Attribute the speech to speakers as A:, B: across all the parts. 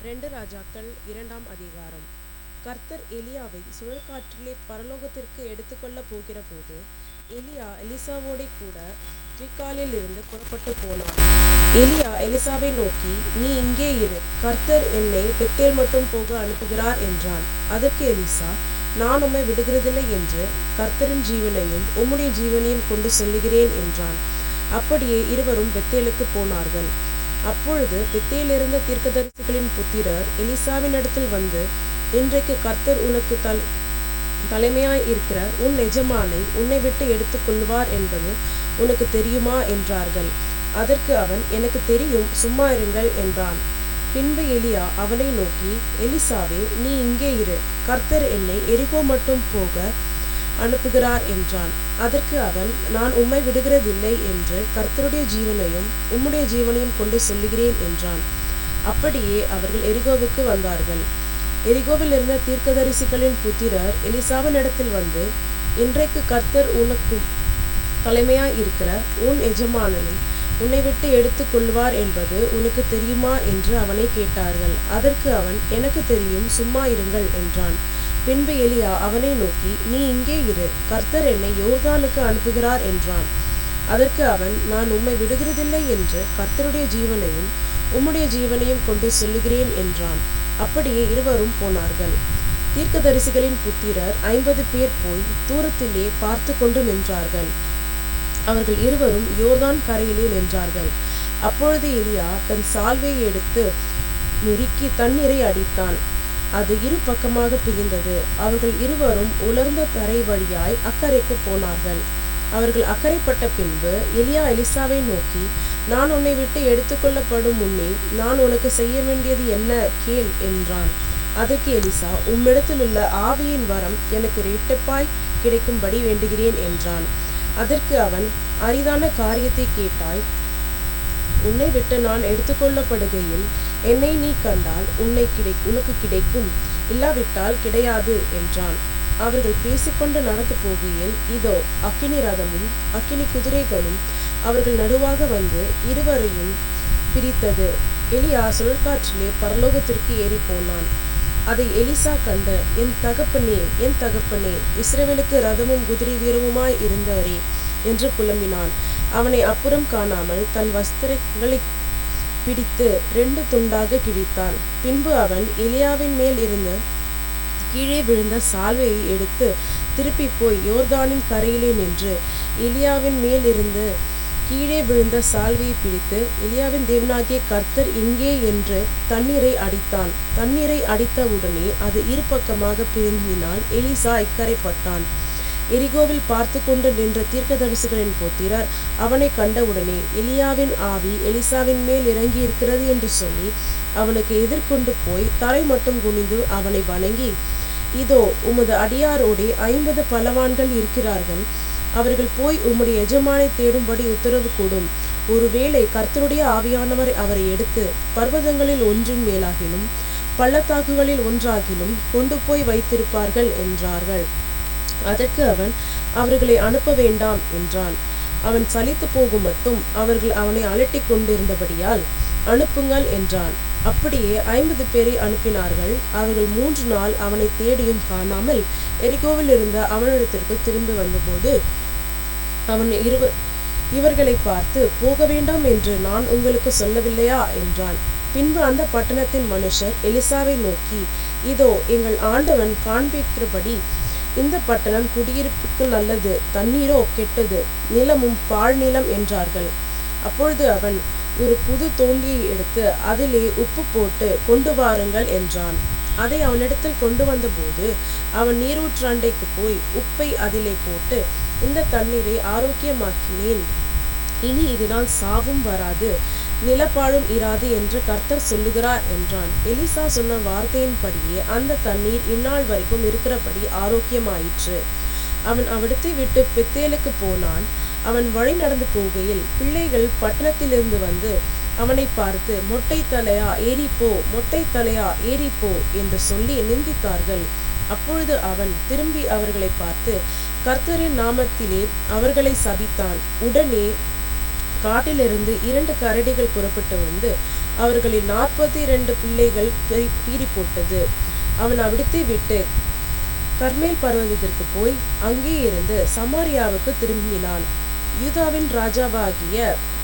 A: 2 ராஜாக்கள் 2ஆம் அதிகாரம். கர்த்தர் எலியாவை சுழற்காற்றிலே பரலோகத்திற்கு எடுத்துக்கொள்ளப் போகிறபோது, எலியா எலிசாவோடே கூட கில்காலில் இருந்து புறப்பட்டு போனான். எலியா எலிசாவை நோக்கி, நீ இங்கே இரு, கர்த்தர் என்னை பெத்தேல் மட்டும் போக அனுப்புகிறார் என்றான். அதற்கு எலிசா, நான் உம்மை விடுகிறதில்லை என்று கர்த்தரின் ஜீவனையும் உம்முடைய ஜீவனையும் கொண்டு சொல்லுகிறேன் என்றான். அப்படியே இருவரும் பெத்தேலுக்கு போனார்கள். அப்பொழுது பெத்தேலிருந்த தீர்க்கதரிசிகளின் புத்திரர் எலிசாவின் இடத்தில் வந்து, இன்றைக்கு கர்த்தர் உனக்கு தலைமையாய் இருக்கிற உன் எஜமானை உன்னை விட்டு எடுத்துக் கொள்வார் என்பது உனக்கு தெரியுமா என்றார்கள். அதற்கு அவன், எனக்கு தெரியும், சும்மா இருங்கள் என்றான். பின்பு எலியா அவனை நோக்கி, எலிசாவே, நீ இங்கே இரு, கர்த்தர் என்னை எரிகோ மட்டும் போக அனுப்புகிறார் என்றான். அதற்கு அவன், நான் உம்மை விடுகிறதில்லை என்று கர்த்தருடைய ஜீவனையும் உம்முடைய ஜீவனையும் கொண்டு சொல்லுகிறேன் என்றான். அப்படியே அவர்கள் எரிகோவுக்கு வந்தார்கள். எரிகோவில் இருந்த தீர்க்கதரிசிகளின் புத்திரர் எலிசாவின் இடத்தில் வந்து, இன்றைக்கு கர்த்தர் உனக்கு தலைமையாய் இருக்கிற உன் எஜமானனை உன்னை விட்டு எடுத்துக் கொள்வார் என்பது உனக்கு தெரியுமா என்று அவனை கேட்டார்கள். அதற்கு அவன், எனக்கு தெரியும், சும்மா இருங்கள் என்றான். பின்பு எலியா அவனை நோக்கி, நீ இங்கே இரு, கர்த்தர் என்னை யோர்தானுக்கு அனுப்புகிறார் என்றான். அதற்கு அவன், நான் உம்மை விடுகிறதில்லை என்று கர்த்தருடைய ஜீவனையும் உம்முடைய ஜீவனையும் கொண்டு சொல்லுகிறேன் என்றான். அப்படியே இருவரும் போனார்கள். தீர்க்கதரிசிகளின் புத்திரர் 50 பேர் போய் தூரத்திலே பார்த்து கொண்டு நின்றார்கள். அவர்கள் இருவரும் யோர்தான் கரையிலே நின்றார்கள். அப்பொழுது எலியா தன் சால்வையை எடுத்து முறுக்கி தண்ணீரை அடித்தான். அது இரு பக்கமாக பிரிந்தது. அவர்கள் இருவரும் உலர்ந்த தரை வழியாய் அக்கறைக்கு போனார்கள். அவர்கள் அக்கறைப்பட்ட பின்பு எலியா எலிசாவை நோக்கி, நான் உன்னை விட்டு எடுத்துக்கொள்ளப்படும் முன்னே நான் உனக்கு செய்ய வேண்டியது என்ன கேள் என்றான். அதற்கு எலிசா, உம்மிடத்தில் உள்ள ஆவியின் வரம் எனக்கு இரட்டிப்பாய் கிடைக்கும்படி வேண்டுகிறேன் என்றான். அதற்கு அவன், அரிதான காரியத்தை கேட்டாய். உன்னை விட்டு நான் எடுத்துக்கொள்ளப்படுகையில் என்னை நீ கண்டால் உனக்கு கிடைக்கும், இல்லாவிட்டால் கிடையாது என்றான். அவர்கள் பேசிக்கொண்டு நடந்து போகையில், இதோ அக்கினி ரதமும் அக்கினி குதிரைகளும் அவர்கள் நடுவாக வந்து இருவரையும் பிரித்தது. எலியா சுழற்காற்றிலே பரலோகத்திற்கு ஏறி போனான். அதை எலிசா கண்டு, என் தகப்பனே, என் தகப்பனே, இஸ்ரவேலுக்கு ரதமும் குதிரை வீரமுமாய் இருந்தவரே என்று புலம்பினான். அவனை அப்புறம் காணாமல் தன் வஸ்திரங்களை பிடித்து 2 துண்டாக கிழித்தான். பின்பு அவன் எலியாவின் மேல் இருந்து கீழே விழுந்த சால்வையை எடுத்து திருப்பி போய் யோர்தானின் கரையிலே நின்று எலியாவின் மேல் இருந்து கீழே விழுந்த சால்வையை பிடித்து, எலியாவின் தேவனாகிய கர்த்தர் இங்கே என்று தண்ணீரை அடித்தான். தண்ணீரை அடித்தவுடனே அது இரு பக்கமாக பிரிந்தினால் எலிசா இக்கரைப்பட்டான். எரிகோவில் பார்த்து கொண்டு நின்ற தீர்க்கதரிசிகளின் புத்திரர் அவனை கண்டவுடனே, எலியாவின் ஆவி எலிசாவின் மேல் இறங்கி இருக்கிறது என்று சொல்லி அவனுக்கு எதிர்கொண்டு போய் தரை மட்டும் குனிந்து அவனை வணங்கி, இதோ உமது அடியாரோடே 50 பலவான்கள் இருக்கிறார்கள். அவர்கள் போய் உம்முடைய எஜமானை தேடும்படி உத்தரவு கொடும். ஒருவேளை கர்த்தருடைய ஆவியானவர் அவரை எடுத்து பர்வதங்களில் ஒன்றின் மேலாகிலும் பள்ளத்தாக்குகளில் ஒன்றாகிலும் கொண்டு போய் வைத்திருப்பார்கள் என்றார்கள். அதற்கு அவன், அவர்களை அனுப்ப வேண்டாம் என்றான். அவன் சலித்து போகும் மட்டும் அவர்கள் அவனை அலட்டிக் கொண்டிருந்தபடியால், அனுப்புங்கள் என்றான். அப்படியே 50 பேரை அனுப்பினார்கள். அவர்கள் 3 நாள் அவனை தேடியும் காணாமல் எரிகோவில் இருந்த அவனிடத்திற்கு திரும்பி வந்தபோது அவன் இவர்களை பார்த்து, போக வேண்டாம் என்று நான் உங்களுக்கு சொல்லவில்லையா என்றான். பின்பு அந்த பட்டணத்தின் மனுஷர் எலிசாவை நோக்கி, இதோ எங்கள் ஆண்டவன் காண்பிக்கிறபடி இந்த பட்டணம் குடியிருப்புக்கு நல்லது, தண்ணீரோ கெட்டது, நிலமும் பாழ்நிலம் என்றார்கள். அப்பொழுது அவன் ஒரு புது தோண்டியை எடுத்து அதிலே உப்பு போட்டு கொண்டு வாருங்கள் என்றான். அதை அவனிடத்தில் கொண்டு வந்தபோது அவன் நீரூற்றாண்டைக்கு போய் உப்பை அதிலே போட்டு, இந்த தண்ணீரை ஆரோக்கியமாக்கினேன், இனி இதனால் சாவும் வராது, நிலப்பாழும் இராது என்று கர்த்தர் சொல்லுகிறார் என்றான். எலிசா சொன்ன வார்த்தையின்படியே அந்த தண்ணீர் இந்நாள் வரைக்கும் இருக்கிறபடி ஆரோக்கியமாயிற்று. அவன் அவ்விடத்தை விட்டு பெத்தேலுக்கு போனான். அவன் வழி நடந்து போகையில் பிள்ளைகள் பட்டணத்திலிருந்து வந்து அவனை பார்த்து, மொட்டை தலையா ஏறிப்போ, மொட்டை தலையா ஏறிப்போ என்று சொல்லி நிந்தித்தார்கள். அப்பொழுது அவன் திரும்பி அவர்களை பார்த்து கர்த்தரின் நாமத்திலே அவர்களை சபித்தான். உடனே காட்டிலிருந்து 2 கரடிகள் புறப்பட்டு வந்து அவர்களில் 42 பிள்ளைகள் பீறி போட்டது. அவன் அவிடத்தை விட்டு கர்மேல் பர்வதத்திற்கு போய் அங்கே இருந்து சமாரியாவுக்கு திரும்பினான். யூதாவின் ராஜாவாகிய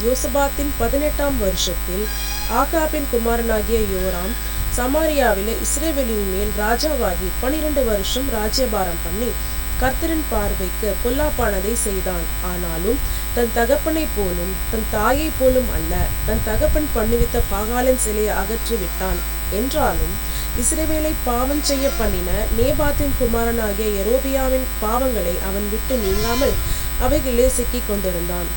A: யோசபாத்தின் 18ஆம் வருஷத்தில் ஆகாபின் குமாரனாகிய யோராம் சமாரியாவிலே இஸ்ரவேலின் மேல் ராஜாவாகி 12 வருஷம் ராஜ்யபாரம் பண்ணி கர்த்தரின் பார்வைக்கு பொல்லாப்பானதை செய்தான். ஆனாலும் தன் தகப்பனை போலும் தன் தாயை போலும் அல்ல, தன் தகப்பன் பண்ணுவித்த பாகாலின் சிலையை அகற்றிவிட்டான். என்றாலும் இஸ்ரவேலை பாவம் செய்ய பண்ணின நேபாத்தின் குமாரனாகிய யெரொபெயாமின் பாவங்களை அவன் விட்டு நீங்காமல் அவைகளே சிக்கிக் கொண்டிருந்தான்.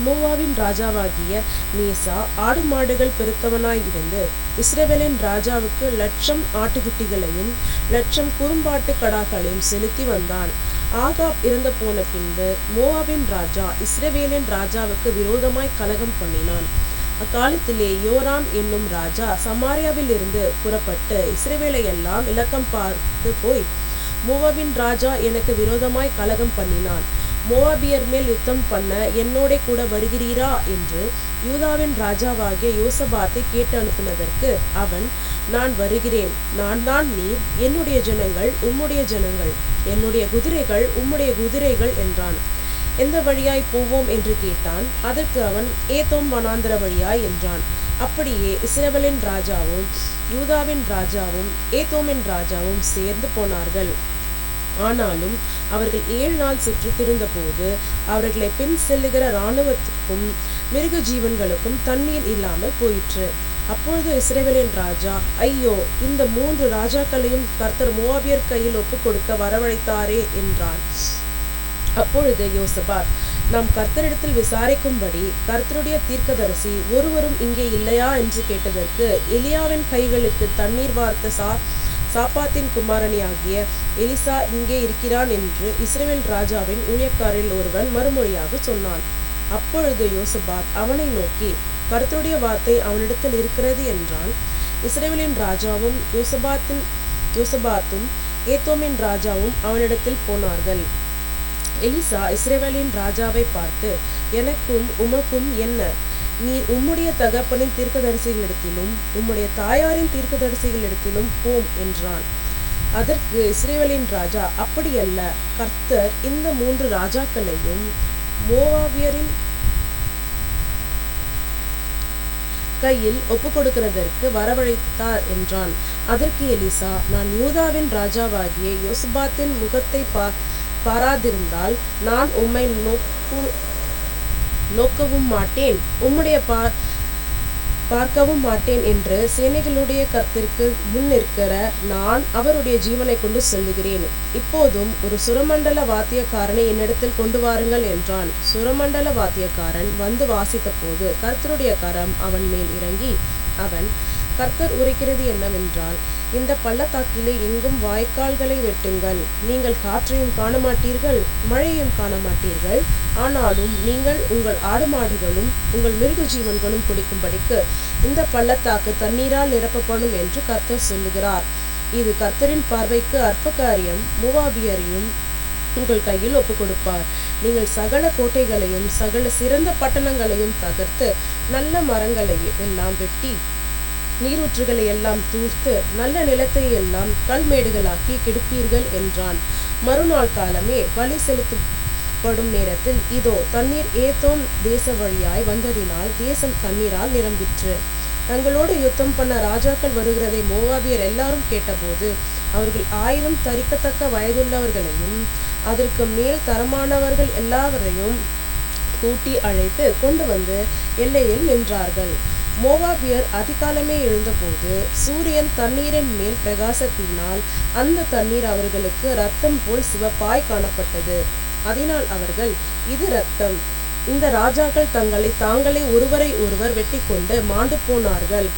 A: மோவாபின் ராஜாவாகிய மேசா ஆடு மாடுகள் பெருத்தவனாய் இருந்து இஸ்ரவேலின் ராஜாவுக்கு 1,00,000 ஆட்டுக்குட்டிகளையும் 1,00,000 குறும்பாட்டு கடாக்களையும் செலுத்தி வந்தான். ஆகாப் இறந்து போன பின்பு மோவாபின் ராஜா இஸ்ரவேலின் ராஜாவுக்கு விரோதமாய் கலகம் பண்ணினான். அக்காலத்திலே யோராம் என்னும் ராஜா சமாரியாவில் இருந்து புறப்பட்டு இஸ்ரவேலை எல்லாம் இலக்கம் பார்த்து போய், மோவாபின் ராஜா எனக்கு விரோதமாய் கலகம் பண்ணினான், மோவாபியர் மேல் யுத்தம் பண்ண என்னோட கூட வருகிறீரா என்று யூதாவின் ராஜாவாகிய யோசபாத்தை கேட்டு அனுப்பினதற்கு அவன், நான் வருகிறேன், நான் தான் நீர், என்னுடைய ஜனங்கள் உம்முடைய ஜனங்கள், என்னுடைய குதிரைகள் உம்முடைய குதிரைகள் என்றான். எந்த வழியாய் போவோம் என்று கேட்டான். அதற்கு அவன், ஏதோம் வனாந்தர வழியாய் என்றான். அப்படியே இஸ்ரவேலின் ராஜாவும் யூதாவின் ராஜாவும் ஏதோமின் ராஜாவும் சேர்ந்து போனார்கள். ஆனாலும் அவர்கள் 7 நாள் சுற்றி திரிந்த போது அவர்களை பின் செல்லுகிற இராணுவத்துக்கும் மிருக ஜீவன்களுக்கும் தண்ணீர் இல்லாமல் போயிற்று. அப்பொழுது இஸ்ரவேலின் ராஜா, ஐயோ, இந்த 3 ராஜாக்களையும் கர்த்தர் மோவாபியர் கையில் ஒப்பு கொடுக்க வரவழைத்தாரே என்றான். அப்பொழுது யோசபாத், நாம் கர்த்தரிடத்தில் விசாரிக்கும்படி கர்த்தருடைய தீர்க்கதரிசி ஒருவரும் இங்கே இல்லையா என்று கேட்டதற்கு, எலியாவின் கைகளுக்கு தண்ணீர் வார்த்த சாப்பாத்தின் குமாரனியாகிய எலிசா இங்கே இருக்கிறான் என்று இஸ்ரவேல் ராஜாவின் ஊழியக்காரில் ஒருவன் மறுமொழியாக சொன்னான். அப்பொழுது யோசபாத் அவனை நோக்கி, கர்த்தருடைய வார்த்தை அவனிடத்தில் இருக்கிறது என்றான். இஸ்ரவேலின் ராஜாவும் யோசபாத்தும் ஏதோமின் ராஜாவும் அவனிடத்தில் போனார்கள். எலிசா இஸ்ரவேலின் ராஜாவை பார்த்து, எனக்கும் உமக்கும் என்ன? நீர் உம்முடைய தகப்பனின் தீர்க்கதரிசிகளிடத்திலும் உம்முடைய தாயாரின் தீர்க்கதரிசிகளிடத்திலும் போம் என்றான். அதற்கு இஸ்ரவேலின் ராஜா, அப்படியல்ல, கர்த்தர் இந்த 3 ராஜாக்களையும் மோவாபியரின் கையில் ஒப்பு கொடுக்கிறதற்கு வரவழைத்தார் என்றான். அதற்கு எலிசா, நான் யூதாவின் ராஜாவாகிய யோசபாத்தின் முகத்தை பாராதிருந்தால் நான் உம்மை நோக்கவும் மாட்டேன், உம்முடைய பார்க்கவும் மாட்டேன் என்று சேனைகளுடைய கர்த்தருக்கு முன் நிற்கிற நான் அவருடைய ஜீவனை கொண்டு சொல்லுகிறேன். இப்போதும் ஒரு சுரமண்டல வாத்தியக்காரனை என்னிடத்தில் கொண்டு வாருங்கள் என்றான். சுரமண்டல வாத்தியக்காரன் வந்து வாசித்த போது கர்த்தருடைய கரம் அவன் மேல் இறங்கி, அவன், கர்த்தர் உரைக்கிறது என்னவென்றால், இந்த பள்ளத்தாக்கிலே எங்கும் வாய்க்கால்களை வெட்டுங்கள், நீங்கள் காற்றையும் காண மாட்டீர்கள், மழையையும் காண மாட்டீர்கள், ஆனாலும் நீங்கள் உங்கள் ஆடு மாடுகளும் உங்கள் மிருக ஜீவன்களும் குடிக்கும்படிக்கு இந்த பள்ளத்தாக்கு தண்ணீரால் நிரப்பப்படும் என்று கர்த்தர் சொல்லுகிறார். இது கர்த்தரின் பார்வைக்கு அற்ப காரியம். மோவாபியரையும் உங்கள் கையில் ஒப்பு கொடுப்பார். நீங்கள் சகல கோட்டைகளையும் சகல சிறந்த பட்டணங்களையும் தகர்த்து நல்ல மரங்களை எல்லாம் வெட்டி நீரூற்றுகளை எல்லாம் தூர்த்து நல்ல நிலத்தை எல்லாம் கல்மேடுகளாக்கி கெடுப்பீர்கள் என்றான். மறுநாள் காலமே பலி செலுத்தப்படும் நேரத்தில் இதோ தண்ணீர் ஏதோம் தேச வழியாய் வந்ததினால் தேசம் தண்ணீரால் நிரம்பிற்று. தங்களோடு யுத்தம் பண்ண ராஜாக்கள் வருகிறதை மோவாபியர் எல்லாரும் கேட்டபோது அவர்கள் 1000 தரிக்கத்தக்க வயதுள்ளவர்களையும் அதற்கு மேல் தரமானவர்கள் எல்லாவரையும் கூட்டி அழைத்து கொண்டு வந்து எல்லையில் நின்றார்கள். மோவாபியர் அதிகாலமே எழுந்தபோது சூரியன் தண்ணீரின் மேல் பிரகாசத்தினால் அந்த தண்ணீர் அவர்களுக்கு இரத்தம் போல் சிவப்பாய் காணப்பட்டது. அதனால் அவர்கள், இது இரத்தம், இந்த ராஜாக்கள் தாங்களே ஒருவரை ஒருவர் வெட்டி கொண்டு மாண்டு போனார்கள்,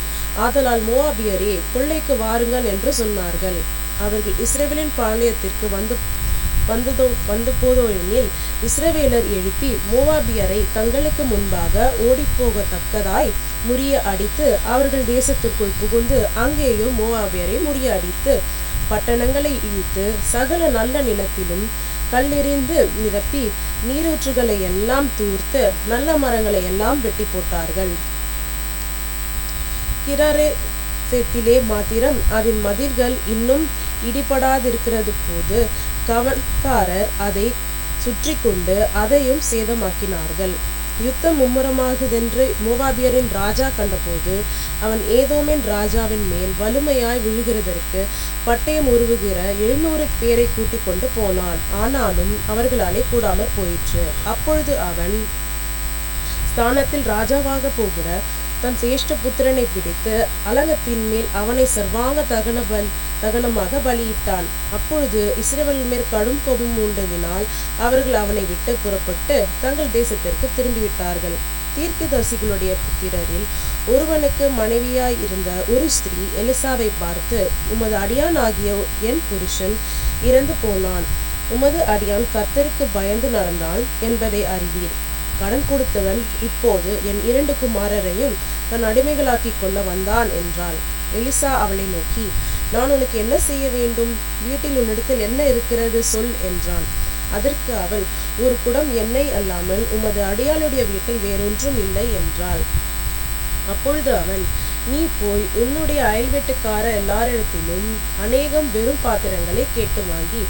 A: ஆதலால் மோவாபியரே கொள்ளைக்கு வாருங்கள் என்று சொன்னார்கள். அவர்கள் இஸ்ரவேலின் பாளையத்திற்கு வந்த போதோயெனில் இஸ்ரவேலர் எழுப்பி மோவாபியரை தங்களுக்கு முன்பாக ஓடிப்போகத்தக்கதாய் முறிய அடித்து அவர்கள் தேசத்திற்குள் புகுந்து அங்கேயோ மோவாபியரை முறிய அடித்து பட்டணங்களை இழுத்து சகல நல்ல நிலத்திலும் கல்லெறிந்து நிரப்பி நீரூற்றுகளை எல்லாம் தூர்த்து நல்ல மரங்களை எல்லாம் வெட்டி போட்டார்கள். கிரேத்திலே மாத்திரம் அதன் மதில்கள் இன்னும் இடிபடாதிருக்கிறது போது கவனக்காரர் அதை சுற்றி கொண்டு அதையும் சேதமாக்கினார்கள். யுத்தம் மும்முரமாகுதென்று மோவாபியரின் ராஜா கண்டபோது அவன் ஏதோமின் ராஜாவின் மேல் வலுமையாய் விழுகிறதற்கு பட்டயம் உருவுகிற 700 பேரை கூட்டிக் கொண்டு போனான். ஆனாலும் அவர்களாலே கூடாமற் போயிற்று. அப்பொழுது அவன் ஸ்தானத்தில் ராஜாவாக போகிற தன் சேஷ்ட புத்திரனை பிடித்து அலங்கத்தின் மேல் அவனை சர்வாங்க தகனமாக பலியிட்டான். அப்பொழுது இஸ்ரவேல் மேல் கடும் கோபம் உண்டதினால் அவர்கள் அவனை விட்டு புறப்பட்டு தங்கள் தேசத்திற்கு திரும்பிவிட்டார்கள். தீர்க்கதரிசிகளுடைய புத்திரரில் ஒருவனுக்கு மனைவியாய் இருந்த ஒரு ஸ்திரீ எலிசாவை பார்த்து, உமது அடியான் ஆகிய என் புருஷன் இறந்து போனான். உமது அடியான் கர்த்தருக்கு பயந்து நடந்தான் என்பதை அறிவீர். கடன் கொடுத்தவன் இப்போது என் 2 குமாரரையும் தன் அடிமைகளாக்கி கொள்ள வந்தான் என்றாள். எலிசா அவளை நோக்கி, நான் உனக்கு என்ன செய்ய வேண்டும்? வீட்டில் உன்னிடத்தில் என்ன இருக்கிறது சொல் என்றான். அதற்கு அவள், ஒரு குடம் எண்ணெய் அல்லாமல் உமது அடியாளுடைய வீட்டில் வேறொன்றும் இல்லை என்றாள். அப்பொழுது அவன், நீ போய் உன்னுடைய அயல் வீட்டுக்கார எல்லாரிடத்திலும் அநேகம் வெறும் பாத்திரங்களை கேட்டு வாங்கி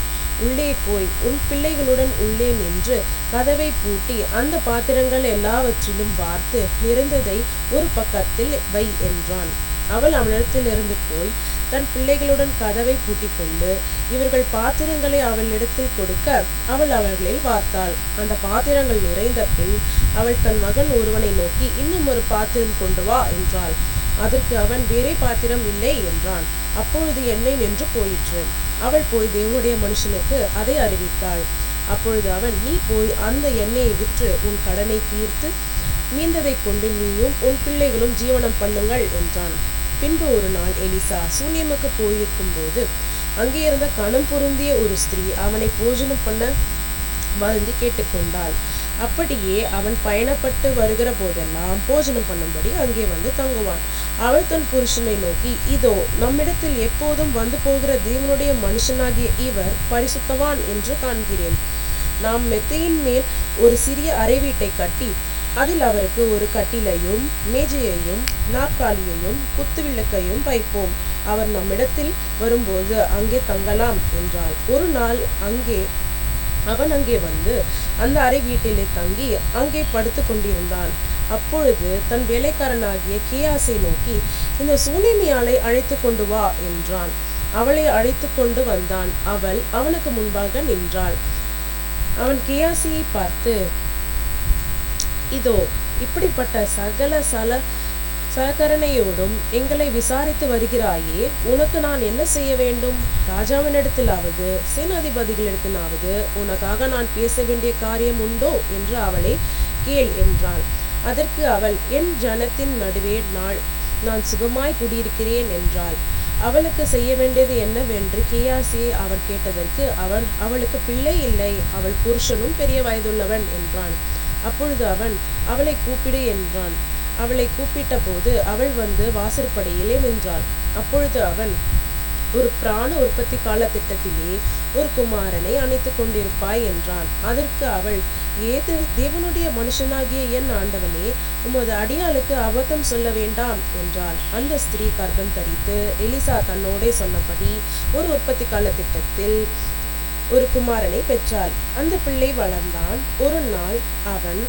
A: உள்ளே போய் உன் பிள்ளைகளுடன் உள்ளே நின்று கதவை பூட்டி அந்த பாத்திரங்கள் எல்லாவற்றிலும் வார்த்து நிறைந்ததை ஒரு பக்கத்தில் வை என்றான். அவள் அவளிடத்திலிருந்து போய் தன் பிள்ளைகளுடன் கதவை பூட்டி கொண்டு இவர்கள் பாத்திரங்களை அவளிடத்தில் கொடுக்க அவள் அவர்களை வார்த்தாள். அந்த பாத்திரங்கள் நிறைந்த பின் அவள் தன் மகன் ஒருவனை நோக்கி, இன்னும் ஒரு பாத்திரம் கொண்டு வா என்றாள். அதற்கு அவன், வேறே பாத்திரம் இல்லை என்றான். அப்பொழுது எண்ணெய் நின்று போயிற்று. அவள் போய் தேவனுடைய மனுஷனுக்கு அதை அறிவித்தாள். அப்பொழுது அவன், நீ போய் அந்த எண்ணெயை விற்று உன் கடனை தீர்த்து மீந்ததை கொண்டு நீயும் உன் பிள்ளைகளும் ஜீவனம் பண்ணுங்கள் என்றான். பின்பு ஒரு நாள் எலிசா சூனியமுக்கு போயிருக்கும் போது அங்கே இருந்த கணம் பொருந்திய ஒரு ஸ்திரீ அவனை போஜனம் பண்ண வந்து கேட்டுக்கொண்டாள். அப்படியே அவன் பயணப்பட்டு வருகிற போதெல்லாம் போஜனம் பண்ணும்படி அங்கே வந்து தங்குவான். அவள் தன் புருஷனை நோக்கி, இதோ நம்மிடத்தில் எப்போதும் வந்து போகிற தேவனுடைய மனுஷனாகிய இவர் பரிசுத்தவான் என்று காண்கிறேன். நாம் மெத்தையின் மேல் ஒரு சிறிய அறை வீட்டை கட்டி அதில் அவருக்கு ஒரு கட்டிலையும் மேஜையையும் நாற்காலியையும் குத்துவிளக்கையும் வைப்போம். அவர் நம்மிடத்தில் வரும்போது அங்கே தங்கலாம் என்றாள். ஒரு நாள் அவன் அங்கே வந்து அந்த அறை வீட்டிலே தங்கி அங்கே படுத்து கொண்டிருந்தான். அப்பொழுது தன் வேலைக்காரனாகிய கேயாசை நோக்கி, இந்த சூனேமியாளை அழைத்து கொண்டு வா என்றான். அவளை அழைத்து கொண்டு வந்தான். அவள் அவனுக்கு முன்பாக நின்றாள். அவன் கேயாசியை பார்த்து, இதோ இப்படிப்பட்ட சகல சலகரணையோடும் எங்களை விசாரித்து வருகிறாயே, உனக்கு நான் என்ன செய்ய வேண்டும்? ராஜாவினிடத்திலாவது சேனாதிபதிகளிடத்திலாவது உனக்காக நான் பேச வேண்டிய காரியம் உண்டோ என்று அவளை கேள் என்றான். அதற்கு அவள், என் ஜனத்தின் நடுவே நான் சுகமாய் குடியிருக்கிறேன் என்றாள். அவளுக்கு செய்ய வேண்டியது என்னவென்று கேயாசியை அவன் கேட்டதற்கு அவளுக்கு பிள்ளை இல்லை, அவள் புருஷனும் பெரிய வயதுள்ளவன் என்றான். அப்பொழுது அவன், அவளை கூப்பிடு என்றான். அவளை கூப்பிட்ட போது அவள் வந்து வாசற்படியிலே நின்றாள். அப்பொழுது அவன், ஒரு பிராண உற்பத்தி கால திட்டத்திலே ஒரு குமாரனை அணைத்து கொண்டிருப்பாய் என்றான். அதற்கு அவள், ஏது தேவனுடைய மனுஷனாகிய என் ஆண்டவனே, உமது அடியாளுக்கு அபத்தம் சொல்ல வேண்டாம் என்றாள். அந்த ஸ்திரீ கர்ப்பம் தரித்து எலிசா தன்னோடே சொன்னபடி ஒரு உற்பத்தி கால திட்டத்தில் ஒரு குமாரனை பெற்றாள். அந்த பிள்ளை வளர்ந்தான். ஒரு நாள் அவன்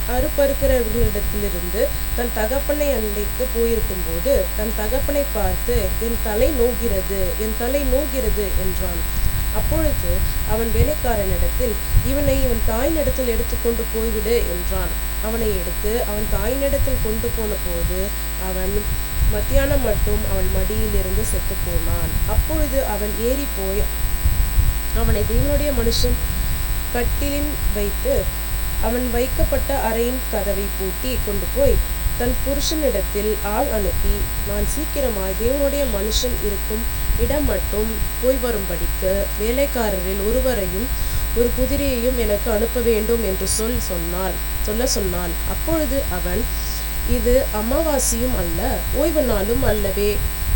A: அறுப்பறுக்கிறவர்களிடத்திலிருந்து தன் தகப்பனை அண்டைக்கு போயிருக்கும் போது தன் தகப்பனை பார்த்து, என் தலை நோகிறது என்றான். அப்பொழுது அவன் வேலைக்காரனிடத்தில், இவனை இவன் தாயினிடத்தில் எடுத்துக்கொண்டு போய்விடு என்றான். அவனை எடுத்து அவன் தாயினிடத்தில் கொண்டு போன போது அவன் மத்தியானம் மட்டும் அவள் மடியிலிருந்து செத்து போனான். அப்பொழுது அவள் ஏறி போய் அவனை தேவனுடைய மனுஷன் கட்டிலில் வைத்து அவன் வைக்கப்பட்ட அறையின் கதவை பூட்டி கொண்டு போய் தன் புருஷனிடத்தில் ஆள் அனுப்பி, நான் சீக்கிரமாய் தேவனுடைய மனுஷன் இருக்கும் இடம் மட்டும் போய் வரும்படிக்கு வேலைக்காரரில் ஒருவரையும் ஒரு குதிரையையும் எனக்கு அனுப்ப வேண்டும் என்று சொல்ல சொன்னாள். அப்பொழுது அவன், இது அமாவாசையும் அல்ல, ஓய்வு நாளும் அல்லவே,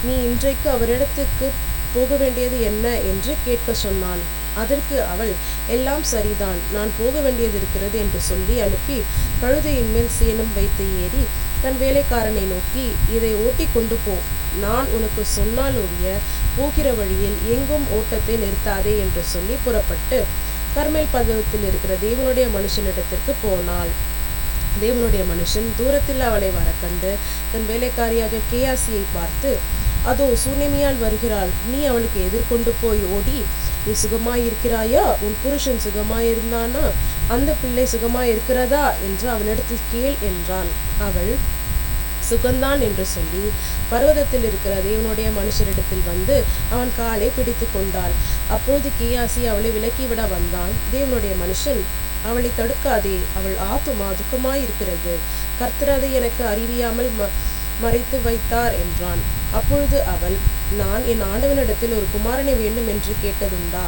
A: நீ இன்றைக்கு அவரிடத்துக்கு போக வேண்டியது என்ன என்று கேட்க சொன்னான். அதற்கு அவள், எல்லாம் சரிதான், நான் போக வேண்டியது இருக்கிறது என்று சொல்லி அனுப்பி கழுதையின் மேல் சேணம் வைத்து ஏறி தன் வேலைக்காரனை நோக்கி, இதை ஓட்டி கொண்டு போ, நான் உனக்கு சொன்னால் ஒழிய போகிற வழியில் எங்கும் ஓட்டத்தை நிறுத்தாதே என்று சொல்லி புறப்பட்டு கர்மேல் பர்வதத்தில் இருக்கிற தேவனுடைய மனுஷனிடத்திற்கு போனாள். தேவனுடைய மனுஷன் தூரத்தில் அவளை வர கண்டு தன் வேலைக்காரியாக கேயாசியை பார்த்து, அதோ சூனேமியால் வருகிறாள், நீ அவளுக்கு எதிர்கொண்டு போய் ஓடி, நீ சுகமாயிருக்கிறாயா, உன் புருஷன் சுகமாயிருந்தானா, அந்த பிள்ளை சுகமாயிருக்கிறதா என்று அவனிடத்தில் கேள் என்றான். அவள் சுகந்தான் என்று சொல்லி பர்வதத்தில் இருக்கிற தேவனுடைய மனுஷரிடத்தில் வந்து அவன் காலை பிடித்து கொண்டாள். அப்பொழுது கேயாசி அவளை விலக்கிவிட வந்தான். தேவனுடைய மனுஷன், அவளை தடுக்காதே, அவள் ஆத்துமா துக்கமாயிருக்கிறது, கர்த்தர் அதை எனக்கு அறிவியாமல் மறைத்து வைத்தார் என்றான். அப்பொழுது அவள், நான் என் ஆண்டவனிடத்தில் ஒரு குமாரனை வேண்டும் என்று கேட்டதுண்டா?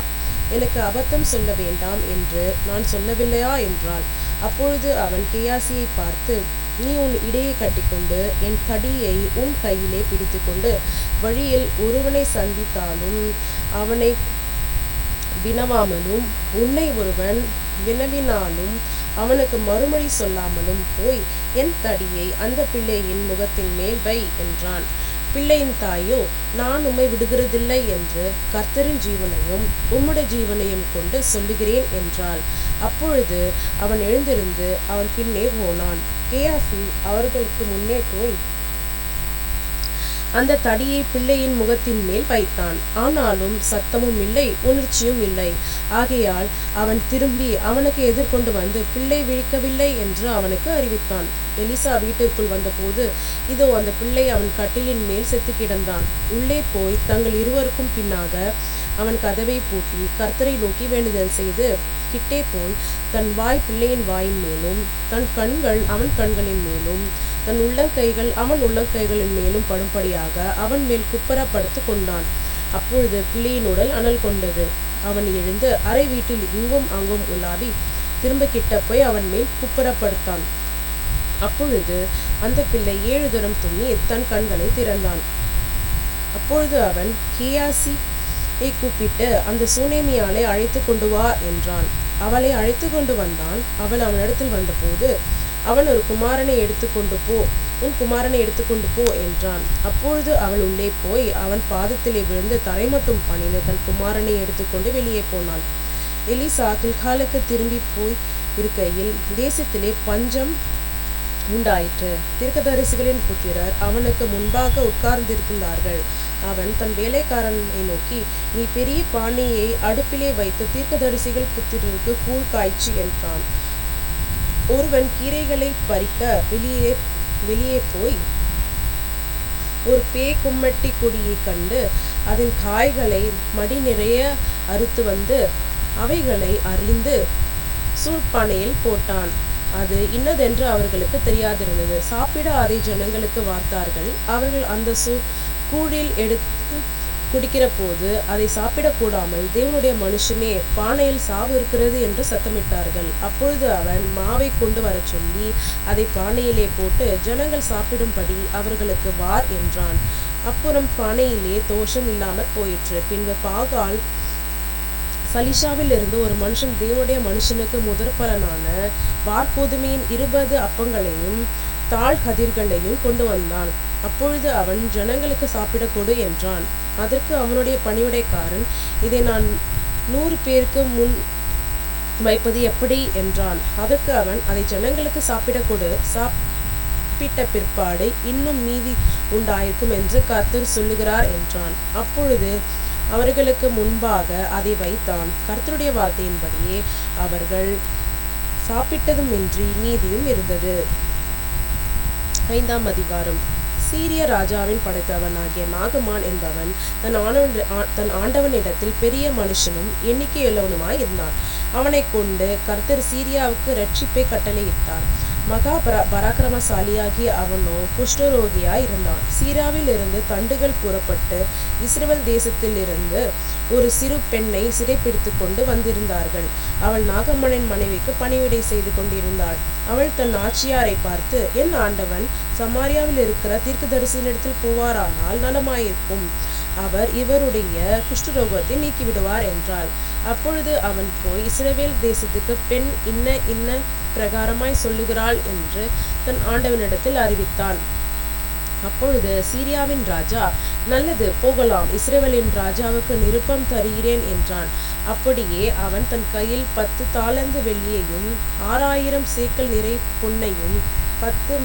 A: எனக்கு அபத்தம் சொல்ல வேண்டாம் என்று நான் சொல்லவில்லையா என்றாள். அப்பொழுது அவன் கேயாசியை பார்த்து, நீ உன் இடையை கட்டிக்கொண்டு என் தடியை உன் கையிலே பிடித்து கொண்டு வழியில் ஒருவனை சந்தித்தாலும் அவனை வினவாமலும், உன்னை ஒருவன் வினவினாலும் அவனுக்கு மறுமொழி சொல்லாமலும் போய் என் தடியை அந்த பிள்ளையின் முகத்தின் மேல் வை என்றான். பிள்ளையின் தாயோ, நான் உம்மை விடுகிறதில்லை என்று கர்த்தரின் ஜீவனையும் உம்முடைய ஜீவனையும் கொண்டு சொல்லுகிறேன் என்றாள். அப்பொழுது அவன் எழுந்திருந்து அவன் பின்னே போனான். கேயாசி அவர்களுக்கு முன்னே போய் அந்த தடியை பிள்ளையின் முகத்தின் மேல் வைத்தான். ஆனாலும் சத்தமும் இல்லை, உணர்ச்சியும் இல்லை. ஆகையால் அவன் திரும்பி அவனுக்கு எதிர்கொண்டு வந்து பிள்ளை விழிக்கவில்லை என்று அவனுக்கு அறிவித்தான். எலிசா வீட்டிற்குள் வந்தபோது இதோ அந்த பிள்ளை அவன் கட்டிலின் மேல் செத்து கிடந்தான். உள்ளே போய் தங்கள் இருவருக்கும் பின்னாக அவன் கதவை பூட்டி கர்த்தரை நோக்கி வேண்டுதல் செய்து கிட்டே போய் தன் வாய் பிள்ளையின் வாயின் மேலும், தன் கண்கள் அவன் கண்களின் மேலும், தன் உள்ளங்கைகள் அவன் உள்ளங்கைகளின் மேலும் படும்படியாக அவன் மேல் குப்பரப்படுத்து கொண்டான். அப்பொழுது பிள்ளையின் உடல் அனல் கொண்டது. அவன் எழுந்து அரை வீட்டில் இங்கும் அங்கும் உலாவி திரும்ப கிட்ட போய் அவன் மேல் குப்பரப்படுத்தான். அப்பொழுது அந்த பிள்ளை 7 தரம் தும்மி தன் கண்களை திறந்தான். அப்பொழுது அவன் கேயாசியை கூப்பிட்டு, அந்த சூனேமியாளை அழைத்து கொண்டு வா என்றான். அவளை அழைத்து கொண்டு வந்தான். அவள் அவனிடத்தில் வந்தபோது அவன், ஒரு குமாரனை எடுத்துக்கொண்டு போ, உன் குமாரனை எடுத்துக்கொண்டு போ என்றான். அப்பொழுது அவள் உள்ளே போய் அவன் பாதத்திலே விழுந்து தரை மட்டும் பணிந்து தன் குமாரனை எடுத்துக்கொண்டு வெளியே போனாள். எலிசா கில்காலுக்கு திரும்பி போய் இருக்கையில் தேசத்திலே பஞ்சம் உண்டாயிற்று. தீர்க்கதரிசிகளின் புத்திரர் அவனுக்கு முன்பாக உட்கார்ந்திருந்தார்கள். அவன் தன் வேலைக்காரனை நோக்கி, நீ பெரிய பானையை அடுப்பிலே வைத்து தீர்க்கதரிசிகள் புத்திரருக்கு கூழ் காய்ச்சி என்றான். ஒருவன் கீரைகளை பறிக்க வெளியே போய் ஒரு கும்மட்டி கொடியை கண்டு அதன் காய்களை மடி நிறைய அறுத்து வந்து அவைகளை அறிந்து சூழ்பானையில் போட்டான். அது இன்னதென்று அவர்களுக்கு தெரியாதிருந்தது. சாப்பிட அதை ஜனங்களுக்கு வார்த்தார்கள். அவர்கள் அந்த கூழில் எடுத்து குடிக்கிற போது அதை சாப்பிடக்கூடாமல், தேவனுடைய மனுஷனே, பானையில் சாவு இருக்கிறது என்று சத்தமிட்டார்கள். அப்பொழுது அவன் மாவை கொண்டு வர சொல்லி அதை பானையிலே போட்டு ஜனங்கள் சாப்பிடும்படி அவர்களுக்கு வார் என்றான். அப்புறம் பானையிலே தோஷம் இல்லாமற் போயிற்று. பின்பு பாகால் சலிஷாவில் இருந்து ஒரு மனுஷன் தேவனுடைய மனுஷனுக்கு முதற்பலனான வார்கோதுமையின் 20 அப்பங்களையும் தாழ் கதிர்களையும் கொண்டு வந்தான். அப்பொழுது அவன், ஜனங்களுக்கு சாப்பிட கொடு என்றான். அதற்கு அவனுடைய பணிவிடைக்காரன், இதை நான் 100 பேருக்கு முன் வைப்பது எப்படி என்றான். அதற்கு அவன், அதை ஜனங்களுக்கு சாப்பிட கொடு, சாப்பிட்ட பிற்பாடு இன்னும் மீதி உண்டாயிருக்கும் என்று கர்த்தர் சொல்லுகிறார் என்றான். அப்பொழுது அவர்களுக்கு முன்பாக அதை வைத்தான். கர்த்தருடைய வார்த்தையின்படியே அவர்கள் சாப்பிட்டதுமின்றி மீதியும் இருந்தது. 5ஆம் அதிகாரம். சீரிய ராஜாவின் படைத்தவனாகிய நாகமான் என்பவன் தன் ஆண்டவனிடத்தில் பெரிய மனுஷனும் எண்ணிக்கையுள்ளவனுமாய் இருந்தான். அவனை கொண்டு கர்த்தர் சீரியாவுக்கு இரட்சிப்பை கட்டளையிட்டார். மகா பராக்கிரமசாலியாகிய அவனோ குஷ்டரோகியாய் இருந்தான். சீராவில் இருந்து தண்டுகள் புறப்பட்டு இஸ்ரவேல் தேசத்தில் இருந்து ஒரு சிறு பெண்ணை சிறைப்பிடித்து கொண்டு வந்திருந்தார்கள். அவள் நாகமனின் மனைவிக்கு பணிவிடை செய்து கொண்டிருந்தாள். அவள் தன் ஆட்சியாரை பார்த்து, என் ஆண்டவன் சமாரியாவில் இருக்கிற தீர்க்கதரிசியினிடத்தில் போவாரானால் நலமாயிருக்கும், அவர் இவருடைய குஷ்டரோகத்தை நீக்கிவிடுவார் என்றாள். அப்பொழுது அவன் போய், இஸ்ரவேல் தேசத்துக்கு பெண் இன்ன இன்ன பிரகாரமாய் சொல்லுகிறாள் என்று தன் ஆண்டவனிடத்தில் அறிவித்தான். அப்பொழுது சீரியாவின் ராஜா, நல்லது, போகலாம், இஸ்ரவேலின் ராஜாவுக்கு நிருபம் தருகிறேன் என்றான். அப்படியே அவன் தன் கையில் 10 தாலந்து வெள்ளியையும் 6000 சேக்கல் நிறை பொன்னையும் 10